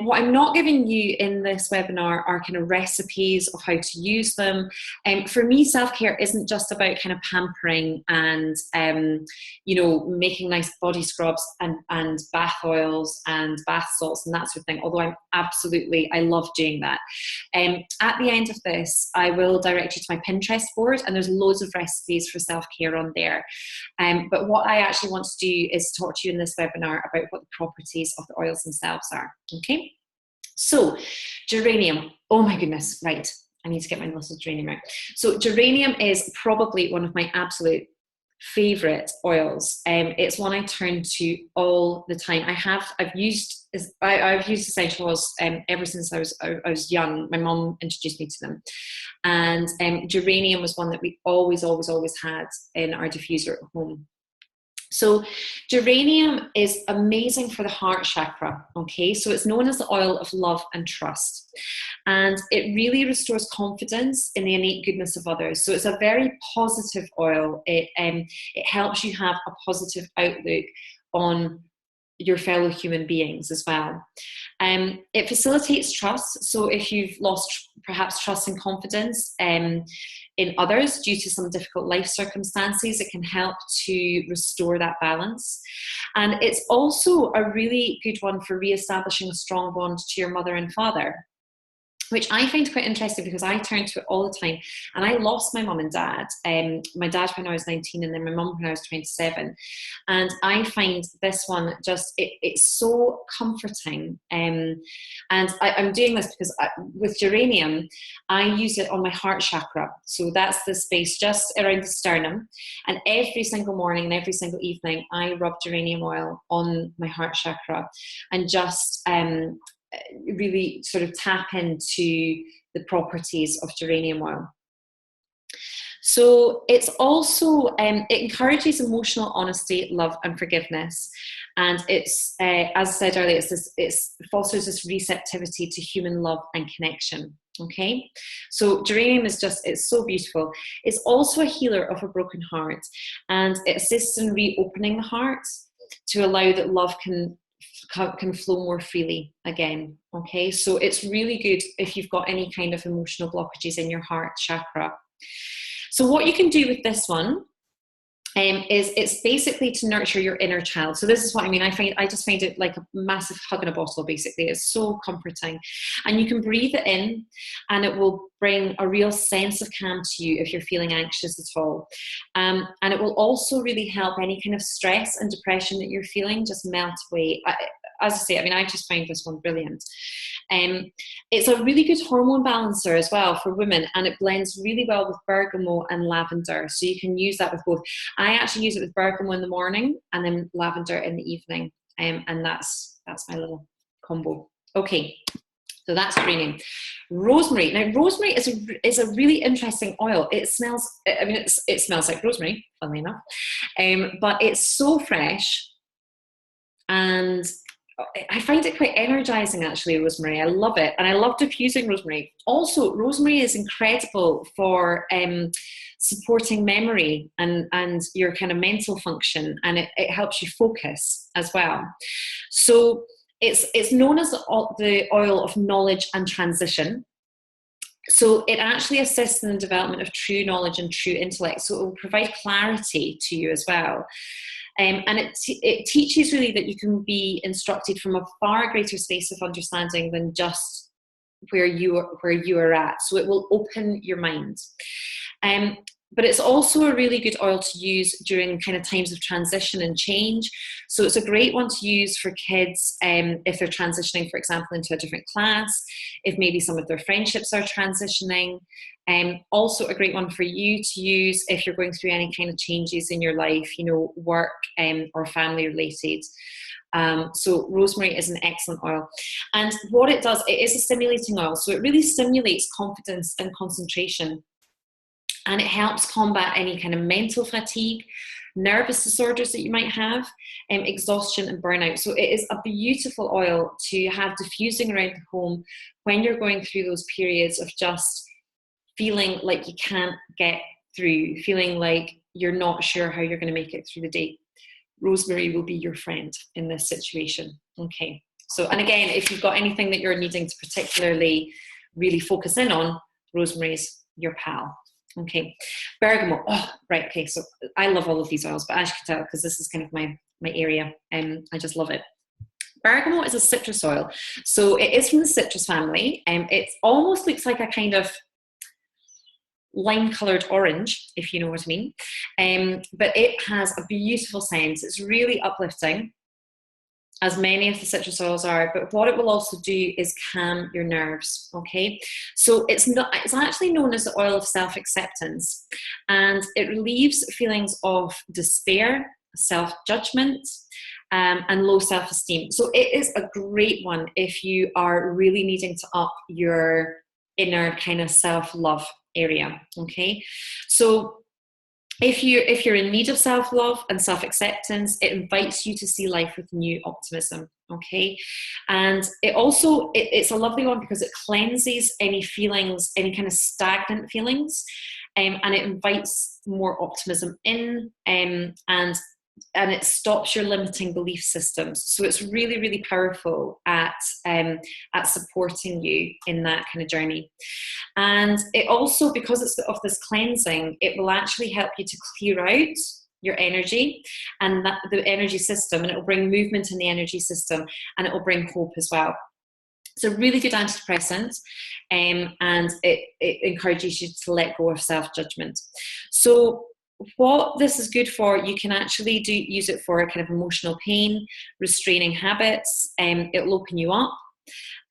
Speaker 1: what I'm not giving you in this webinar are kind of recipes of how to use them. For me, self-care isn't just about kind of pampering and, making nice body scrubs and bath oils and bath salts and that sort of thing, although I love doing that. At the end of this, I will direct you to my Pinterest board, and there's loads of recipes for self-care on there. But what I actually want to do is talk to you in this webinar about what the properties of the oils themselves are. Okay, so geranium, oh my goodness, right, I need to get my little geranium out. So geranium is probably one of my absolute favorite oils. It's one I turn to all the time. I've used essential oils ever since I was young. My mom introduced me to them, and geranium was one that we always had in our diffuser at home. So geranium is amazing for the heart chakra, okay? So it's known as the oil of love and trust. And it really restores confidence in the innate goodness of others. So it's a very positive oil. It helps you have a positive outlook on your fellow human beings as well. It facilitates trust. So if you've lost perhaps trust and confidence in others due to some difficult life circumstances, it can help to restore that balance. And it's also a really good one for re-establishing a strong bond to your mother and father, which I find quite interesting because I turn to it all the time. And I lost my mum and dad. My dad when I was 19 and then my mum when I was 27. And I find this one just, it's so comforting. And I'm doing this because with geranium, I use it on my heart chakra. So that's the space just around the sternum. And every single morning and every single evening, I rub geranium oil on my heart chakra and just really sort of tap into the properties of geranium oil. So it's also, it encourages emotional honesty, love and forgiveness. And it's, as I said earlier, it fosters this receptivity to human love and connection. Okay, so geranium is just, it's so beautiful. It's also a healer of a broken heart, and it assists in reopening the heart to allow that love can flow more freely again. Okay, so it's really good if you've got any kind of emotional blockages in your heart chakra. So what you can do with this one is it's basically to nurture your inner child. So this is what I mean. I just find it like a massive hug in a bottle, basically. It's so comforting. And you can breathe it in and it will bring a real sense of calm to you if you're feeling anxious at all. And it will also really help any kind of stress and depression that you're feeling just melt away. As I say, I mean, I just find this one brilliant. It's a really good hormone balancer as well for women, and it blends really well with bergamot and lavender. So you can use that with both. I actually use it with bergamot in the morning and then lavender in the evening. And that's my little combo. Okay. So that's geranium. Rosemary. Now, rosemary is a really interesting oil. It smells, I mean, it smells like rosemary, funnily enough, but it's so fresh, and I find it quite energizing, actually, rosemary. I love it, and I love diffusing rosemary. Also, rosemary is incredible for supporting memory and your kind of mental function, and it helps you focus as well. So it's known as the oil of knowledge and transition. So it actually assists in the development of true knowledge and true intellect. So it will provide clarity to you as well. And it teaches really that you can be instructed from a far greater space of understanding than just where you are at. So it will open your mind. But it's also a really good oil to use during kind of times of transition and change. So it's a great one to use for kids if they're transitioning, for example, into a different class, if maybe some of their friendships are transitioning. Also a great one for you to use if you're going through any kind of changes in your life, work or family related. So rosemary is an excellent oil. And what it does, it is a stimulating oil. So it really stimulates confidence and concentration. And it helps combat any kind of mental fatigue, nervous disorders that you might have, exhaustion and burnout. So it is a beautiful oil to have diffusing around the home when you're going through those periods of just feeling like you can't get through, feeling like you're not sure how you're going to make it through the day. Rosemary will be your friend in this situation. Okay. So, and again, if you've got anything that you're needing to particularly really focus in on, rosemary's your pal. Okay. Bergamot. Oh, right. Okay. So I love all of these oils, but as you can tell, because this is kind of my area, I just love it. Bergamot is a citrus oil. So it is from the citrus family. It almost looks like a kind of lime-coloured orange, if you know what I mean. But it has a beautiful scent. It's really uplifting, as many of the citrus oils are, but what it will also do is calm your nerves, okay? So it's actually known as the oil of self-acceptance, and it relieves feelings of despair, self-judgment, and low self-esteem. So it is a great one if you are really needing to up your inner kind of self-love area, okay? So if you're in need of self-love and self-acceptance, it invites you to see life with new optimism, okay? And it's a lovely one because it cleanses any feelings, any kind of stagnant feelings, and it invites more optimism in, and it stops your limiting belief systems. So it's really, really powerful at supporting you in that kind of journey. And it also, because it's of this cleansing, it will actually help you to clear out your energy and the energy system, and it will bring movement in the energy system, and it will bring hope as well. It's a really good antidepressant, and it encourages you to let go of self-judgment. So what this is good for, you can actually use it for kind of emotional pain, restraining habits. It will open you up,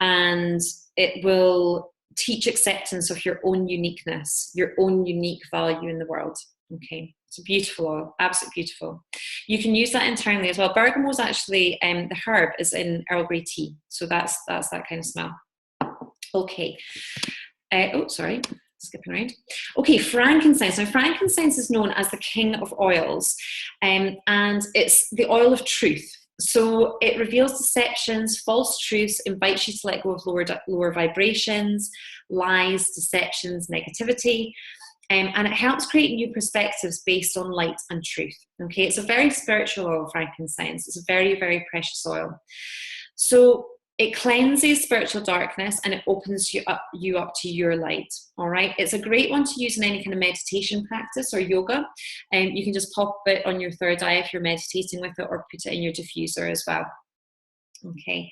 Speaker 1: and it will teach acceptance of your own uniqueness, your own unique value in the world. Okay, it's a beautiful oil, absolutely beautiful. You can use that internally as well. Bergamot is actually, the herb is in Earl Grey tea, so that's that kind of smell. Okay. Skipping around. Okay, frankincense. Now, frankincense is known as the king of oils, and it's the oil of truth. So it reveals deceptions, false truths, invites you to let go of lower vibrations, lies, deceptions, negativity, and it helps create new perspectives based on light and truth. Okay, it's a very spiritual oil, frankincense. It's a very, very precious oil. So It cleanses spiritual darkness and it opens you up to your light. All right. It's a great one to use in any kind of meditation practice or yoga. And you can just pop it on your third eye if you're meditating with it, or put it in your diffuser as well. Okay.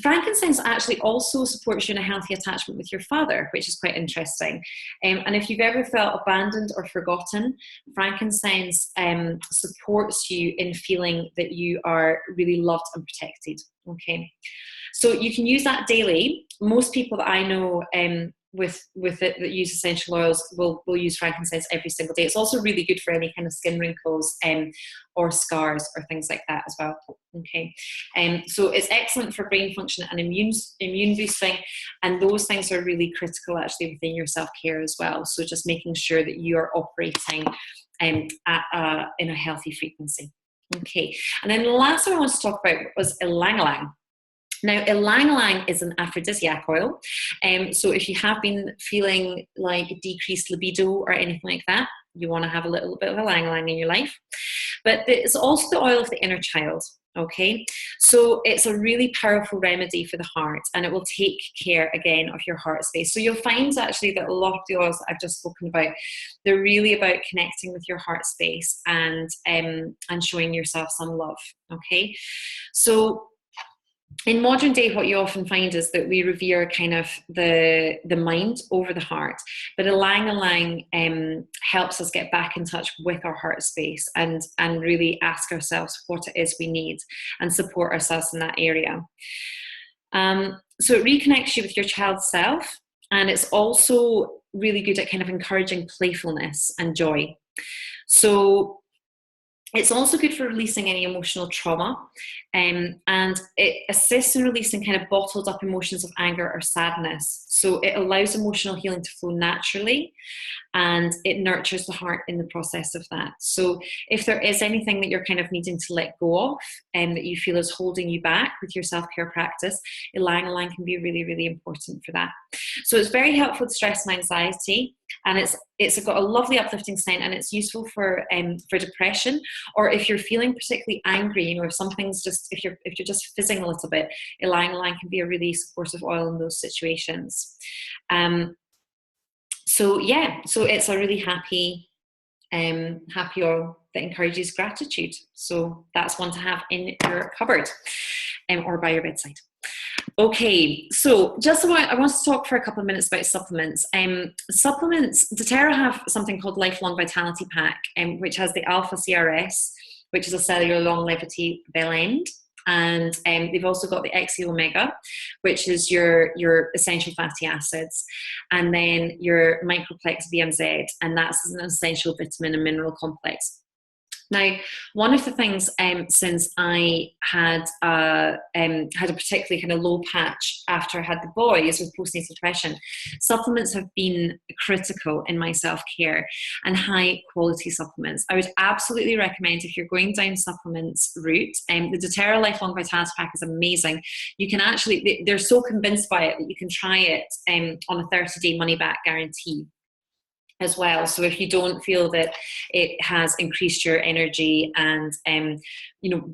Speaker 1: Frankincense actually also supports you in a healthy attachment with your father, which is quite interesting. And if you've ever felt abandoned or forgotten, frankincense supports you in feeling that you are really loved and protected. Okay, so you can use that daily. Most people that I know with it that use essential oils will use frankincense every single day. It's also really good for any kind of skin wrinkles or scars or things like that as well. Okay, so it's excellent for brain function and immune boosting, and those things are really critical actually within your self-care as well. So just making sure that you are operating in a healthy frequency. Okay, and then the last thing I wanted to talk about was ylang ylang. Now, ylang ylang is an aphrodisiac oil. So if you have been feeling like decreased libido or anything like that, you want to have a little bit of ylang ylang in your life. But it's also the oil of the inner child. Okay, so it's a really powerful remedy for the heart, and it will take care again of your heart space. So you'll find actually that a lot of the oils that I've just spoken about, they're really about connecting with your heart space and showing yourself some love. Okay, so in modern day, what you often find is that we revere kind of the mind over the heart, but ylang ylang helps us get back in touch with our heart space and really ask ourselves what it is we need and support ourselves in that area. So it reconnects you with your child self, and it's also really good at kind of encouraging playfulness and joy. So it's also good for releasing any emotional trauma, and it assists in releasing kind of bottled up emotions of anger or sadness. So it allows emotional healing to flow naturally, and it nurtures the heart in the process of that. So if there is anything that you're kind of needing to let go of and that you feel is holding you back with your self-care practice, ylang ylang can be really, really important for that. So it's very helpful with stress and anxiety, and it's got a lovely uplifting scent, and it's useful for depression, or if you're feeling particularly angry, if something's just, if you're just fizzing a little bit, ylang ylang can be a really supportive oil in those situations. So it's a really happy oil that encourages gratitude. So that's one to have in your cupboard or by your bedside. Okay, so I want to talk for a couple of minutes about supplements. Supplements, doTERRA have something called Lifelong Vitality Pack, which has the Alpha CRS, which is a cellular longevity bell end. And they've also got the XE Omega, which is your essential fatty acids, and then your Microplex VMZ, and that's an essential vitamin and mineral complex. Now, one of the things since I had a particularly kind of low patch after I had the boys with postnatal depression, supplements have been critical in my self-care, and high quality supplements. I would absolutely recommend, if you're going down supplements route, the doTERRA Lifelong Vitality Pack is amazing. You can actually, they're so convinced by it that you can try it on a 30-day money-back guarantee as well. So if you don't feel that it has increased your energy and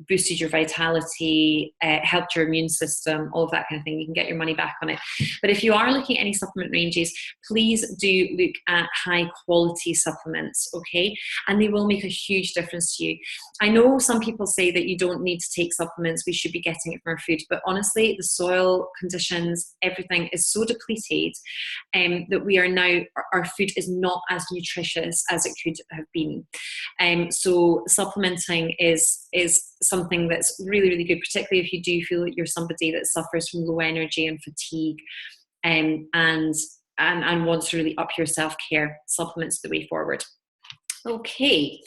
Speaker 1: boosted your vitality, helped your immune system, all of that kind of thing, you can get your money back on it. But if you are looking at any supplement ranges, please do look at high quality supplements, okay? And they will make a huge difference to you. I know some people say that you don't need to take supplements, we should be getting it from our food, but honestly, the soil conditions, everything is so depleted that we are now, our food is not as nutritious as it could have been. So supplementing is something that's really, really good, particularly if you do feel that you're somebody that suffers from low energy and fatigue, and wants to really up your self-care. Supplements the way forward. Okay,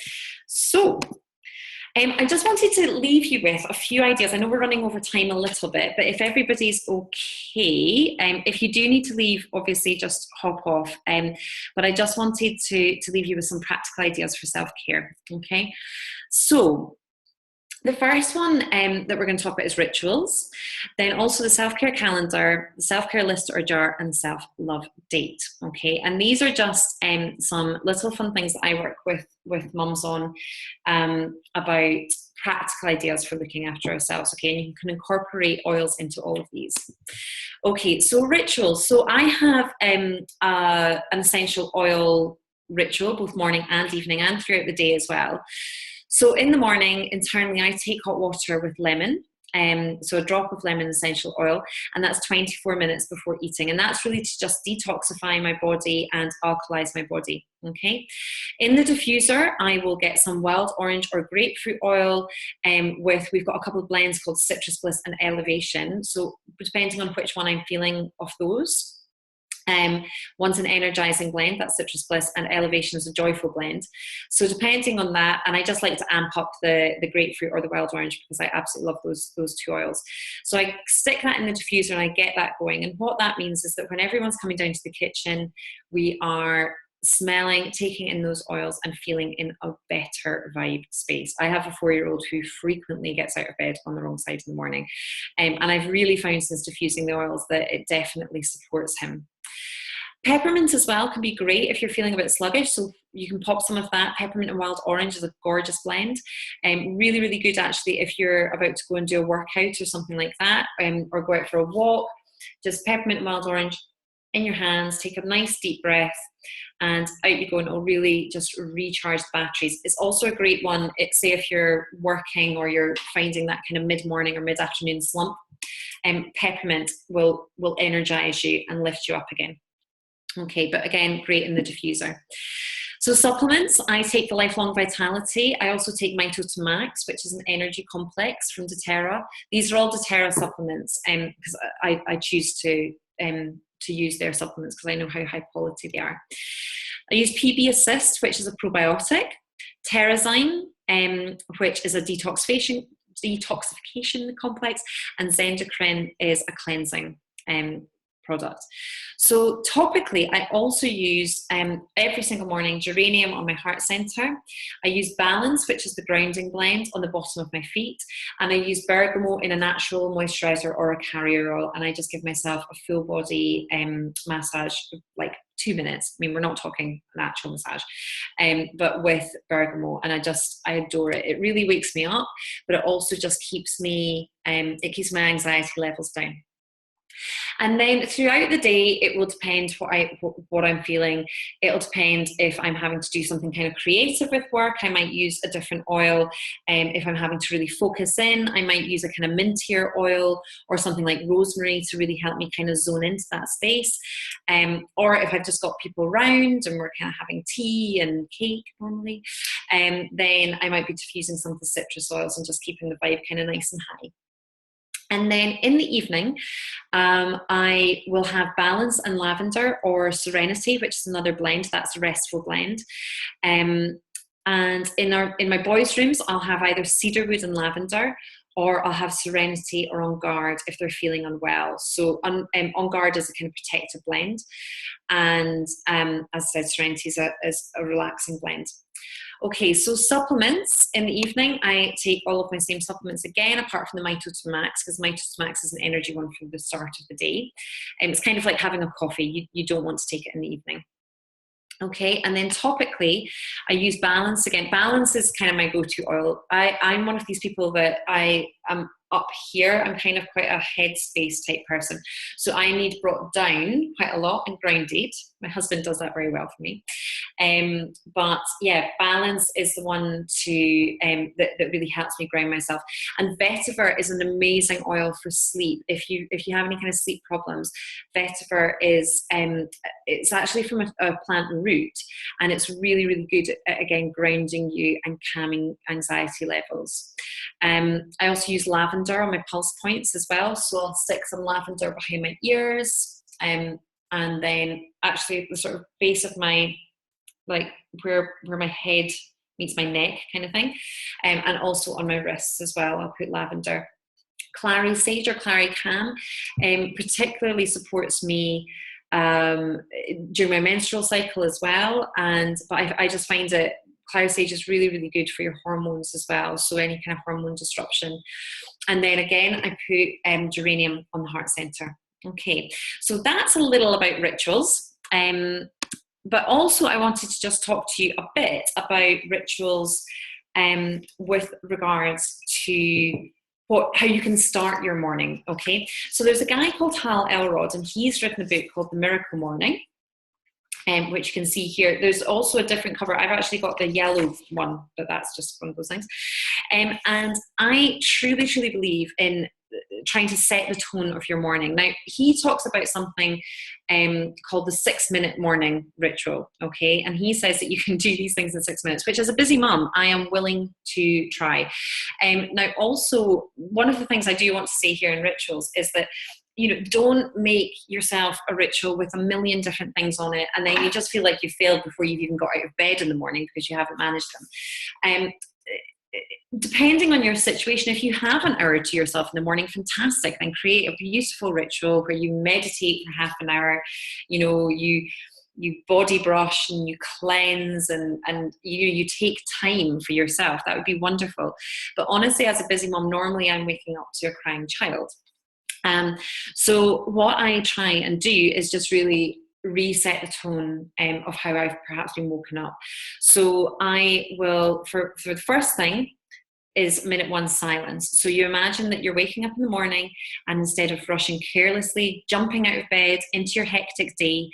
Speaker 1: so I just wanted to leave you with a few ideas. I know we're running over time a little bit, but if everybody's okay, if you do need to leave, obviously just hop off. But I just wanted to leave you with some practical ideas for self-care, okay? So The first one that we're going to talk about is rituals, then also the self-care calendar, the self-care list or jar, and self-love date. Okay, and these are just some little fun things that I work with mums on about practical ideas for looking after ourselves. Okay, and you can incorporate oils into all of these. Okay, so rituals. So I have an essential oil ritual, both morning and evening and throughout the day as well. So in the morning, internally, I take hot water with lemon. So a drop of lemon essential oil, and that's 24 minutes before eating. And that's really to just detoxify my body and alkalize my body. Okay. In the diffuser, I will get some wild orange or grapefruit oil we've got a couple of blends called Citrus Bliss and Elevation. So depending on which one I'm feeling of those. One's an energizing blend, that's Citrus Bliss, and Elevation is a joyful blend. So depending on that, and I just like to amp up the grapefruit or the wild orange because I absolutely love those two oils. So I stick that in the diffuser and I get that going. And what that means is that when everyone's coming down to the kitchen, we are smelling, taking in those oils and feeling in a better vibe space. I have a 4-year-old who frequently gets out of bed on the wrong side in the morning. And I've really found since diffusing the oils that it definitely supports him. Peppermint as well can be great if you're feeling a bit sluggish, so you can pop some of that. Peppermint and wild orange is a gorgeous blend. Really, really good actually if you're about to go and do a workout or something like that, or go out for a walk. Just peppermint and wild orange in your hands, take a nice deep breath, and out you go, and it'll really just recharge the batteries. It's also a great one, say if you're working or you're finding that kind of mid-morning or mid-afternoon slump, peppermint will energize you and lift you up again. Okay, but again, great in the diffuser. So supplements, I take the Lifelong Vitality. I also take Mito to Max, which is an energy complex from doTERRA. These are all doTERRA supplements because I choose to use their supplements because I know how high quality they are. I use PB Assist, which is a probiotic, Terrazyme, which is a detoxification complex, and Zendocrine is a cleansing product. So topically, I also use every single morning geranium on my heart center. I use Balance, which is the grounding blend, on the bottom of my feet, and I use bergamot in a natural moisturizer or a carrier oil, and I just give myself a full body massage, like 2 minutes. I mean, we're not talking an actual massage, but with bergamot, and I adore it. It really wakes me up, but it also just keeps me, it keeps my anxiety levels down. And then throughout the day, it will depend what I'm feeling. It'll depend if I'm having to do something kind of creative with work. I might use a different oil. If I'm having to really focus in, I might use a kind of mintier oil or something like rosemary to really help me kind of zone into that space. Or if I've just got people around and we're kind of having tea and cake normally, then I might be diffusing some of the citrus oils and just keeping the vibe kind of nice and high. And then in the evening, I will have Balance and Lavender, or Serenity, which is another blend. That's a restful blend. And in my boys' rooms, I'll have either Cedarwood and Lavender, or I'll have Serenity or On Guard if they're feeling unwell. So On Guard is a kind of protective blend. And as I said, Serenity is a relaxing blend. Okay, so supplements in the evening, I take all of my same supplements again, apart from the Mito to Max, because Mito to Max is an energy one for the start of the day. It's kind of like having a coffee. You don't want to take it in the evening. Okay, and then topically, I use Balance again. Balance is kind of my go-to oil. I'm one of these people that I am up here. I'm kind of quite a headspace type person. So I need brought down quite a lot and grounded. My husband does that very well for me. But yeah, Balance is the one that really helps me ground myself. And Vetiver is an amazing oil for sleep. If you have any kind of sleep problems, Vetiver is it's actually from a plant root, and it's really, really good at again grounding you and calming anxiety levels. I also use lavender on my pulse points as well, so I'll stick some lavender behind my ears, and then actually the sort of base of my, like where my head meets my neck kind of thing, and also on my wrists as well, I'll put lavender. Clary Sage or Clary Cam particularly supports me during my menstrual cycle as well, but I just find it, cloud sage is really, really good for your hormones as well. So any kind of hormone disruption. And then again, I put geranium on the heart center. Okay, so that's a little about rituals. But also I wanted to just talk to you a bit about rituals with regards to how you can start your morning, okay? So there's a guy called Hal Elrod, and he's written a book called The Miracle Morning, which you can see here. There's also a different cover. I've actually got the yellow one, but that's just one of those things. And I truly, truly believe in trying to set the tone of your morning. Now, he talks about something called the 6-minute morning ritual, okay? And he says that you can do these things in 6 minutes, which as a busy mum, I am willing to try. Now, also, one of the things I do want to say here in rituals is that, you know, don't make yourself a ritual with a million different things on it, and then you just feel like you failed before you've even got out of bed in the morning because you haven't managed them. Depending on your situation, if you have an hour to yourself in the morning, fantastic, then create a beautiful ritual where you meditate for half an hour, you know, you body brush and you cleanse and you take time for yourself. That would be wonderful. But honestly, as a busy mom, normally I'm waking up to a crying child. So what I try and do is just really reset the tone of how I've perhaps been woken up. So I will, for the first thing, is minute 1 silence. So you imagine that you're waking up in the morning, and instead of rushing carelessly, jumping out of bed into your hectic day,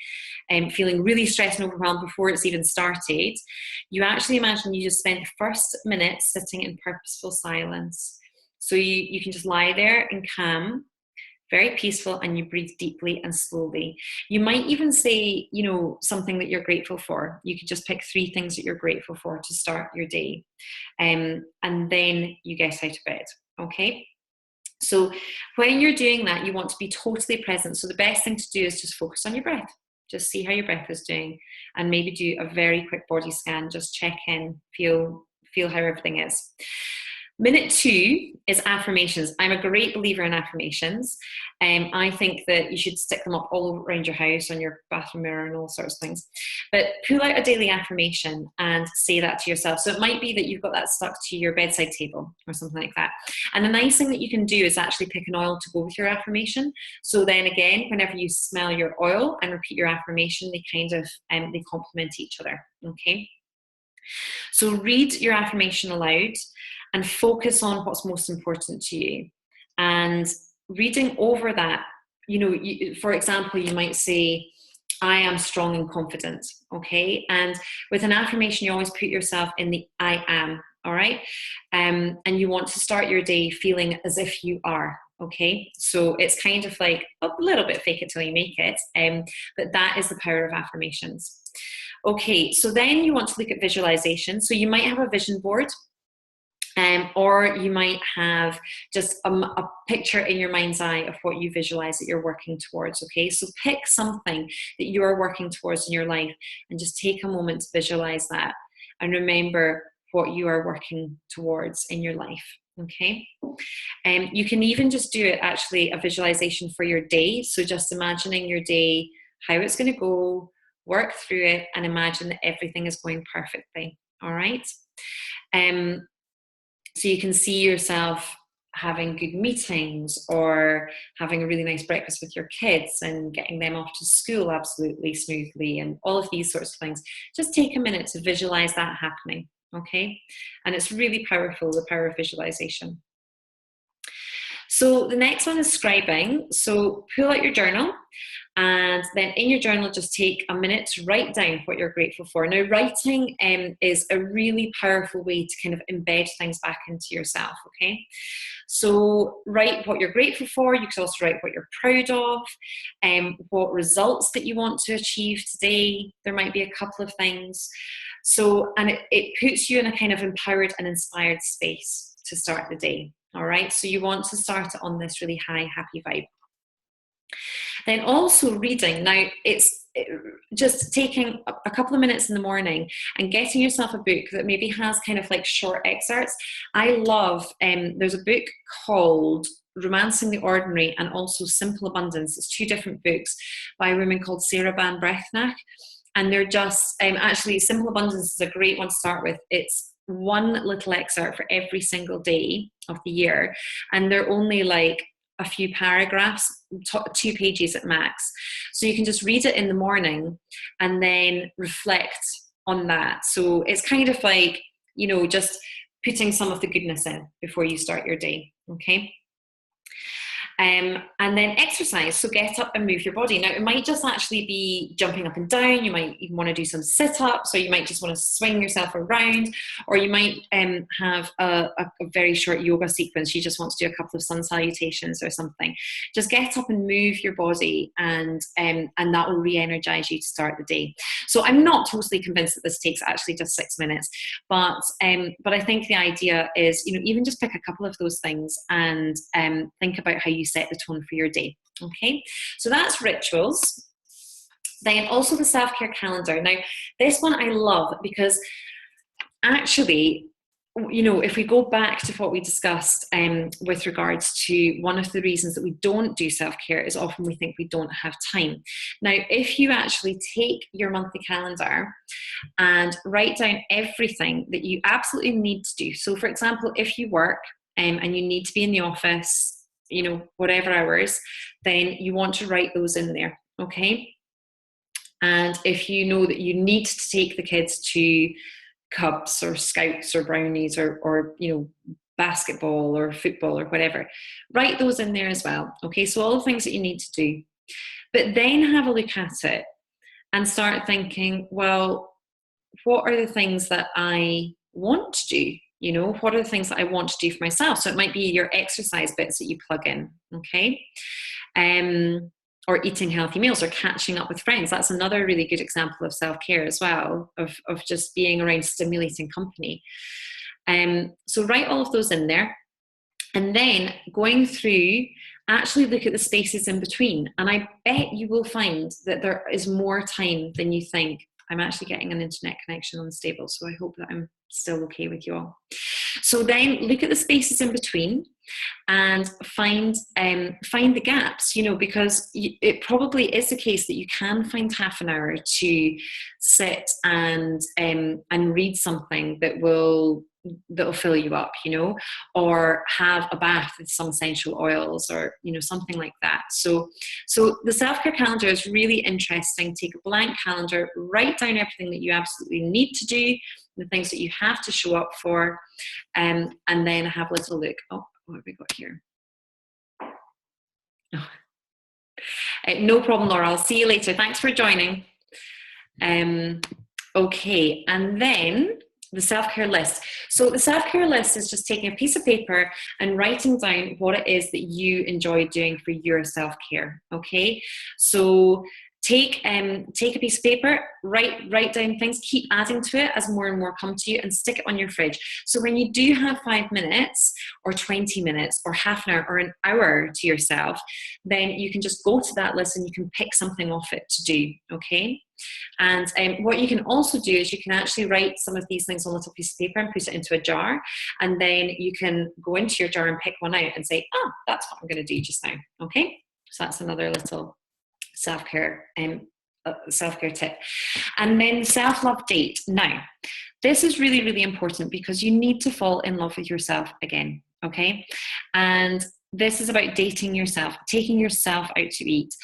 Speaker 1: feeling really stressed and overwhelmed before it's even started, you actually imagine you just spent the first minute sitting in purposeful silence. So you can just lie there and calm, very peaceful, and you breathe deeply and slowly. You might even say, you know, something that you're grateful for. You could just pick 3 things that you're grateful for to start your day. And then you get out of bed, okay? So when you're doing that, you want to be totally present. So the best thing to do is just focus on your breath. Just see how your breath is doing, and maybe do a very quick body scan. Just check in, feel how everything is. Minute 2 is affirmations. I'm a great believer in affirmations. I think that you should stick them up all around your house, on your bathroom mirror and all sorts of things. But pull out a daily affirmation and say that to yourself. So it might be that you've got that stuck to your bedside table or something like that. And the nice thing that you can do is actually pick an oil to go with your affirmation. So then again, whenever you smell your oil and repeat your affirmation, they kind of, they complement each other, okay? So read your affirmation aloud and focus on what's most important to you. And reading over that, you know, for example, you might say, I am strong and confident, okay? And with an affirmation, you always put yourself in the I am, all right? And you want to start your day feeling as if you are, okay? So it's kind of like a little bit fake it till you make it, but that is the power of affirmations. Okay, so then you want to look at visualization. So you might have a vision board, or you might have just a picture in your mind's eye of what you visualize that you're working towards, okay? So pick something that you're working towards in your life and just take a moment to visualize that and remember what you are working towards in your life, okay? You can even just do it, actually, a visualization for your day. So just imagining your day, how it's going to go, work through it, and imagine that everything is going perfectly, all right? So you can see yourself having good meetings, or having a really nice breakfast with your kids and getting them off to school absolutely smoothly, and all of these sorts of things. Just take a minute to visualize that happening, okay? And it's really powerful, the power of visualization. So the next one is scribing. So pull out your journal, and then in your journal, just take a minute to write down what you're grateful for. Now, writing is a really powerful way to kind of embed things back into yourself, okay? So write what you're grateful for. You could also write what you're proud of, what results that you want to achieve today. There might be a couple of things. So, and it puts you in a kind of empowered and inspired space to start the day, all right? So you want to start it on this really high, happy vibe. Then also reading. Now, it's just taking a couple of minutes in the morning and getting yourself a book that maybe has kind of like short excerpts. I love, there's a book called Romancing the Ordinary and also Simple Abundance. It's 2 different books by a woman called Sarah Ban Breathnach. And they're just, actually, Simple Abundance is a great one to start with. It's one little excerpt for every single day of the year. And they're only like a few paragraphs, 2 pages at max. So you can just read it in the morning and then reflect on that. So it's kind of like, you know, just putting some of the goodness in before you start your day. Okay. And then exercise. So get up and move your body. Now, it might just actually be jumping up and down. You might even want to do some sit-ups, or you might just want to swing yourself around, or you might have a very short yoga sequence. You just want to do a couple of sun salutations or something. Just get up and move your body, and that will re-energize you to start the day. So I'm not totally convinced that this takes actually just 6 minutes, but I think the idea is, you know, even just pick a couple of those things and think about how you set the tone for your day. Okay, so that's rituals. Then also the self-care calendar. Now, this one I love because actually, you know, if we go back to what we discussed with regards to one of the reasons that we don't do self-care is often we think we don't have time. Now, if you actually take your monthly calendar and write down everything that you absolutely need to do. So, for example, if you work and you need to be in the office, you know, whatever hours, then you want to write those in there, okay? And if you know that you need to take the kids to Cubs or Scouts or Brownies or you know, basketball or football or whatever, write those in there as well, okay? So all the things that you need to do. But then have a look at it and start thinking, well, what are the things that I want to do? You know, what are the things that I want to do for myself? So it might be your exercise bits that you plug in, okay? Or eating healthy meals or catching up with friends. That's another really good example of self-care as well, of just being around stimulating company. So write all of those in there. And then going through, actually look at the spaces in between. And I bet you will find that there is more time than you think. I'm actually getting an internet connection unstable, so I hope that I'm still okay with you all. So then look at the spaces in between and find the gaps, you know, because it probably is the case that you can find half an hour to sit and read something that'll fill you up, you know, or have a bath with some essential oils or, you know, something like that. So the self-care calendar is really interesting. Take a blank calendar, write down everything that you absolutely need to do, the things that you have to show up for, and then have a little look. Oh, what have we got here? Oh. No problem, Laura. I'll see you later. Thanks for joining. Okay, and then the self-care list. So the self-care list is just taking a piece of paper and writing down what it is that you enjoy doing for your self-care. Okay, so take a piece of paper, write down things, keep adding to it as more and more come to you, and stick it on your fridge. So when you do have 5 minutes or 20 minutes or half an hour or an hour to yourself, then you can just go to that list and you can pick something off it to do, okay? And what you can also do is you can actually write some of these things on a little piece of paper and put it into a jar, and then you can go into your jar and pick one out and say, oh, that's what I'm going to do just now, okay? So that's another little self-care tip. And then self-love date. Now, this is really, really important because you need to fall in love with yourself again, okay? And this is about dating yourself, taking yourself out to eat,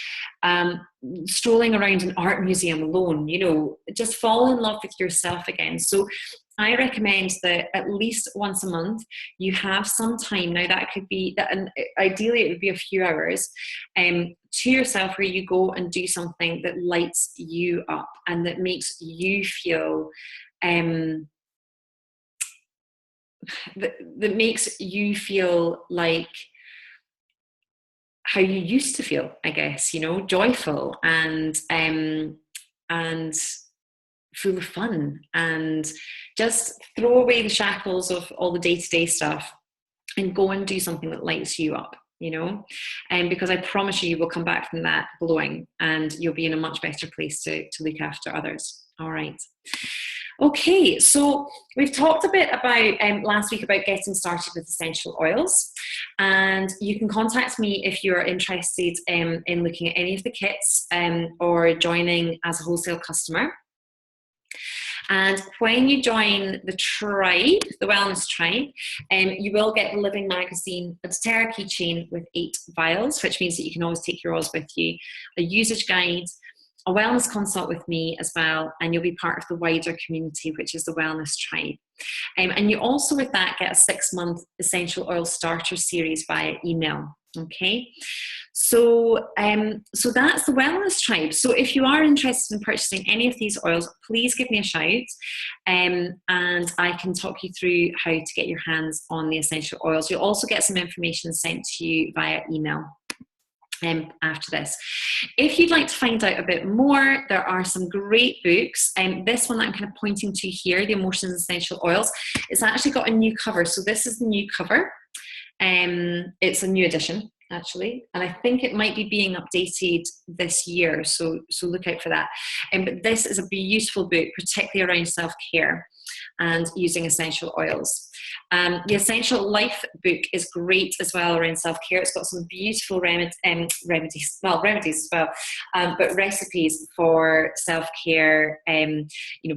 Speaker 1: strolling around an art museum alone, you know, just fall in love with yourself again. So I recommend that at least once a month you have some time. Now that could be, and ideally it would be a few hours, to yourself where you go and do something that lights you up and that makes you feel, that makes you feel like how you used to feel, I guess, you know, joyful and full of fun, and just throw away the shackles of all the day-to-day stuff and go and do something that lights you up, you know, because I promise you will come back from that glowing and you'll be in a much better place to look after others. All right. Okay, so we've talked a bit about last week about getting started with essential oils, and you can contact me if you're interested in looking at any of the kits or joining as a wholesale customer. And when you join the tribe, the Wellness Tribe, you will get the Living Magazine, a doTERRA keychain with 8 vials, which means that you can always take your oils with you, a usage guide, a wellness consult with me as well, and you'll be part of the wider community, which is the Wellness Tribe. And you also, with that, get a 6-month essential oil starter series via email. Okay, so so that's the Wellness Tribe. So if you are interested in purchasing any of these oils, please give me a shout, and I can talk you through how to get your hands on the essential oils. You'll also get some information sent to you via email after this. If you'd like to find out a bit more, there are some great books. This one that I'm kind of pointing to here, The Emotions Essential Oils, it's actually got a new cover. So this is the new cover. It's a new edition, actually, and I think it might be being updated this year, so look out for that. But this is a beautiful book, particularly around self-care and using essential oils. The Essential Life book is great as well around self-care. It's got some beautiful remedies as well, but recipes for self-care,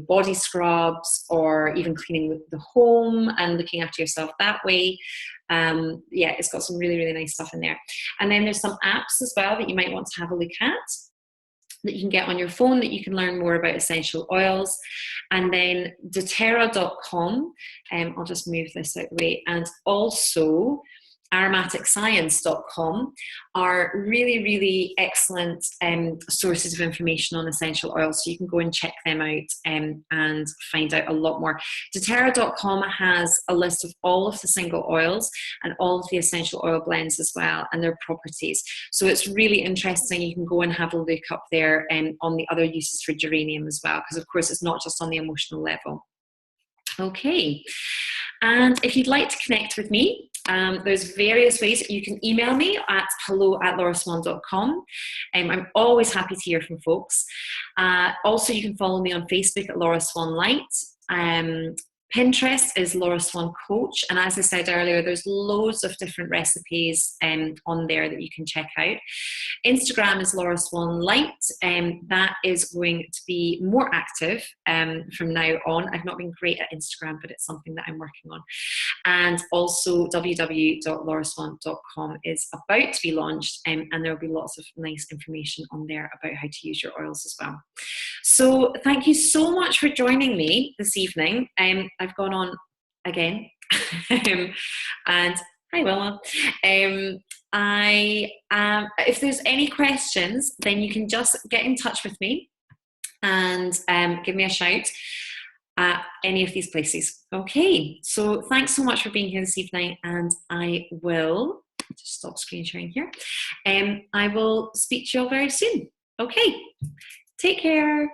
Speaker 1: body scrubs, or even cleaning the home and looking after yourself that way. It's got some really, really nice stuff in there. And then there's some apps as well that you might want to have a look at, that you can get on your phone, that you can learn more about essential oils. And then doTERRA.com, I'll just move this out of the way, and also aromaticscience.com are really, really excellent sources of information on essential oils. So you can go and check them out and find out a lot more. doTERRA.com has a list of all of the single oils and all of the essential oil blends as well, and their properties. So it's really interesting. You can go and have a look up there on the other uses for geranium as well, because of course it's not just on the emotional level. Okay, and if you'd like to connect with me, there's various ways. You can email me at hello@lauraswan.com. I'm always happy to hear from folks. Also, you can follow me on Facebook at Laura Swan Light. Pinterest is Laura Swan Coach, and as I said earlier, there's loads of different recipes on there that you can check out. Instagram is Laura Swan Light, that is going to be more active from now on. I've not been great at Instagram, but it's something that I'm working on. And also www.lauraswan.com is about to be launched, and there will be lots of nice information on there about how to use your oils as well. So thank you so much for joining me this evening. I've gone on again. And hi, Wilma. If there's any questions, then you can just get in touch with me and give me a shout at any of these places. Okay, so thanks so much for being here this evening, and I will just stop screen sharing here. I will speak to you all very soon. Okay, take care.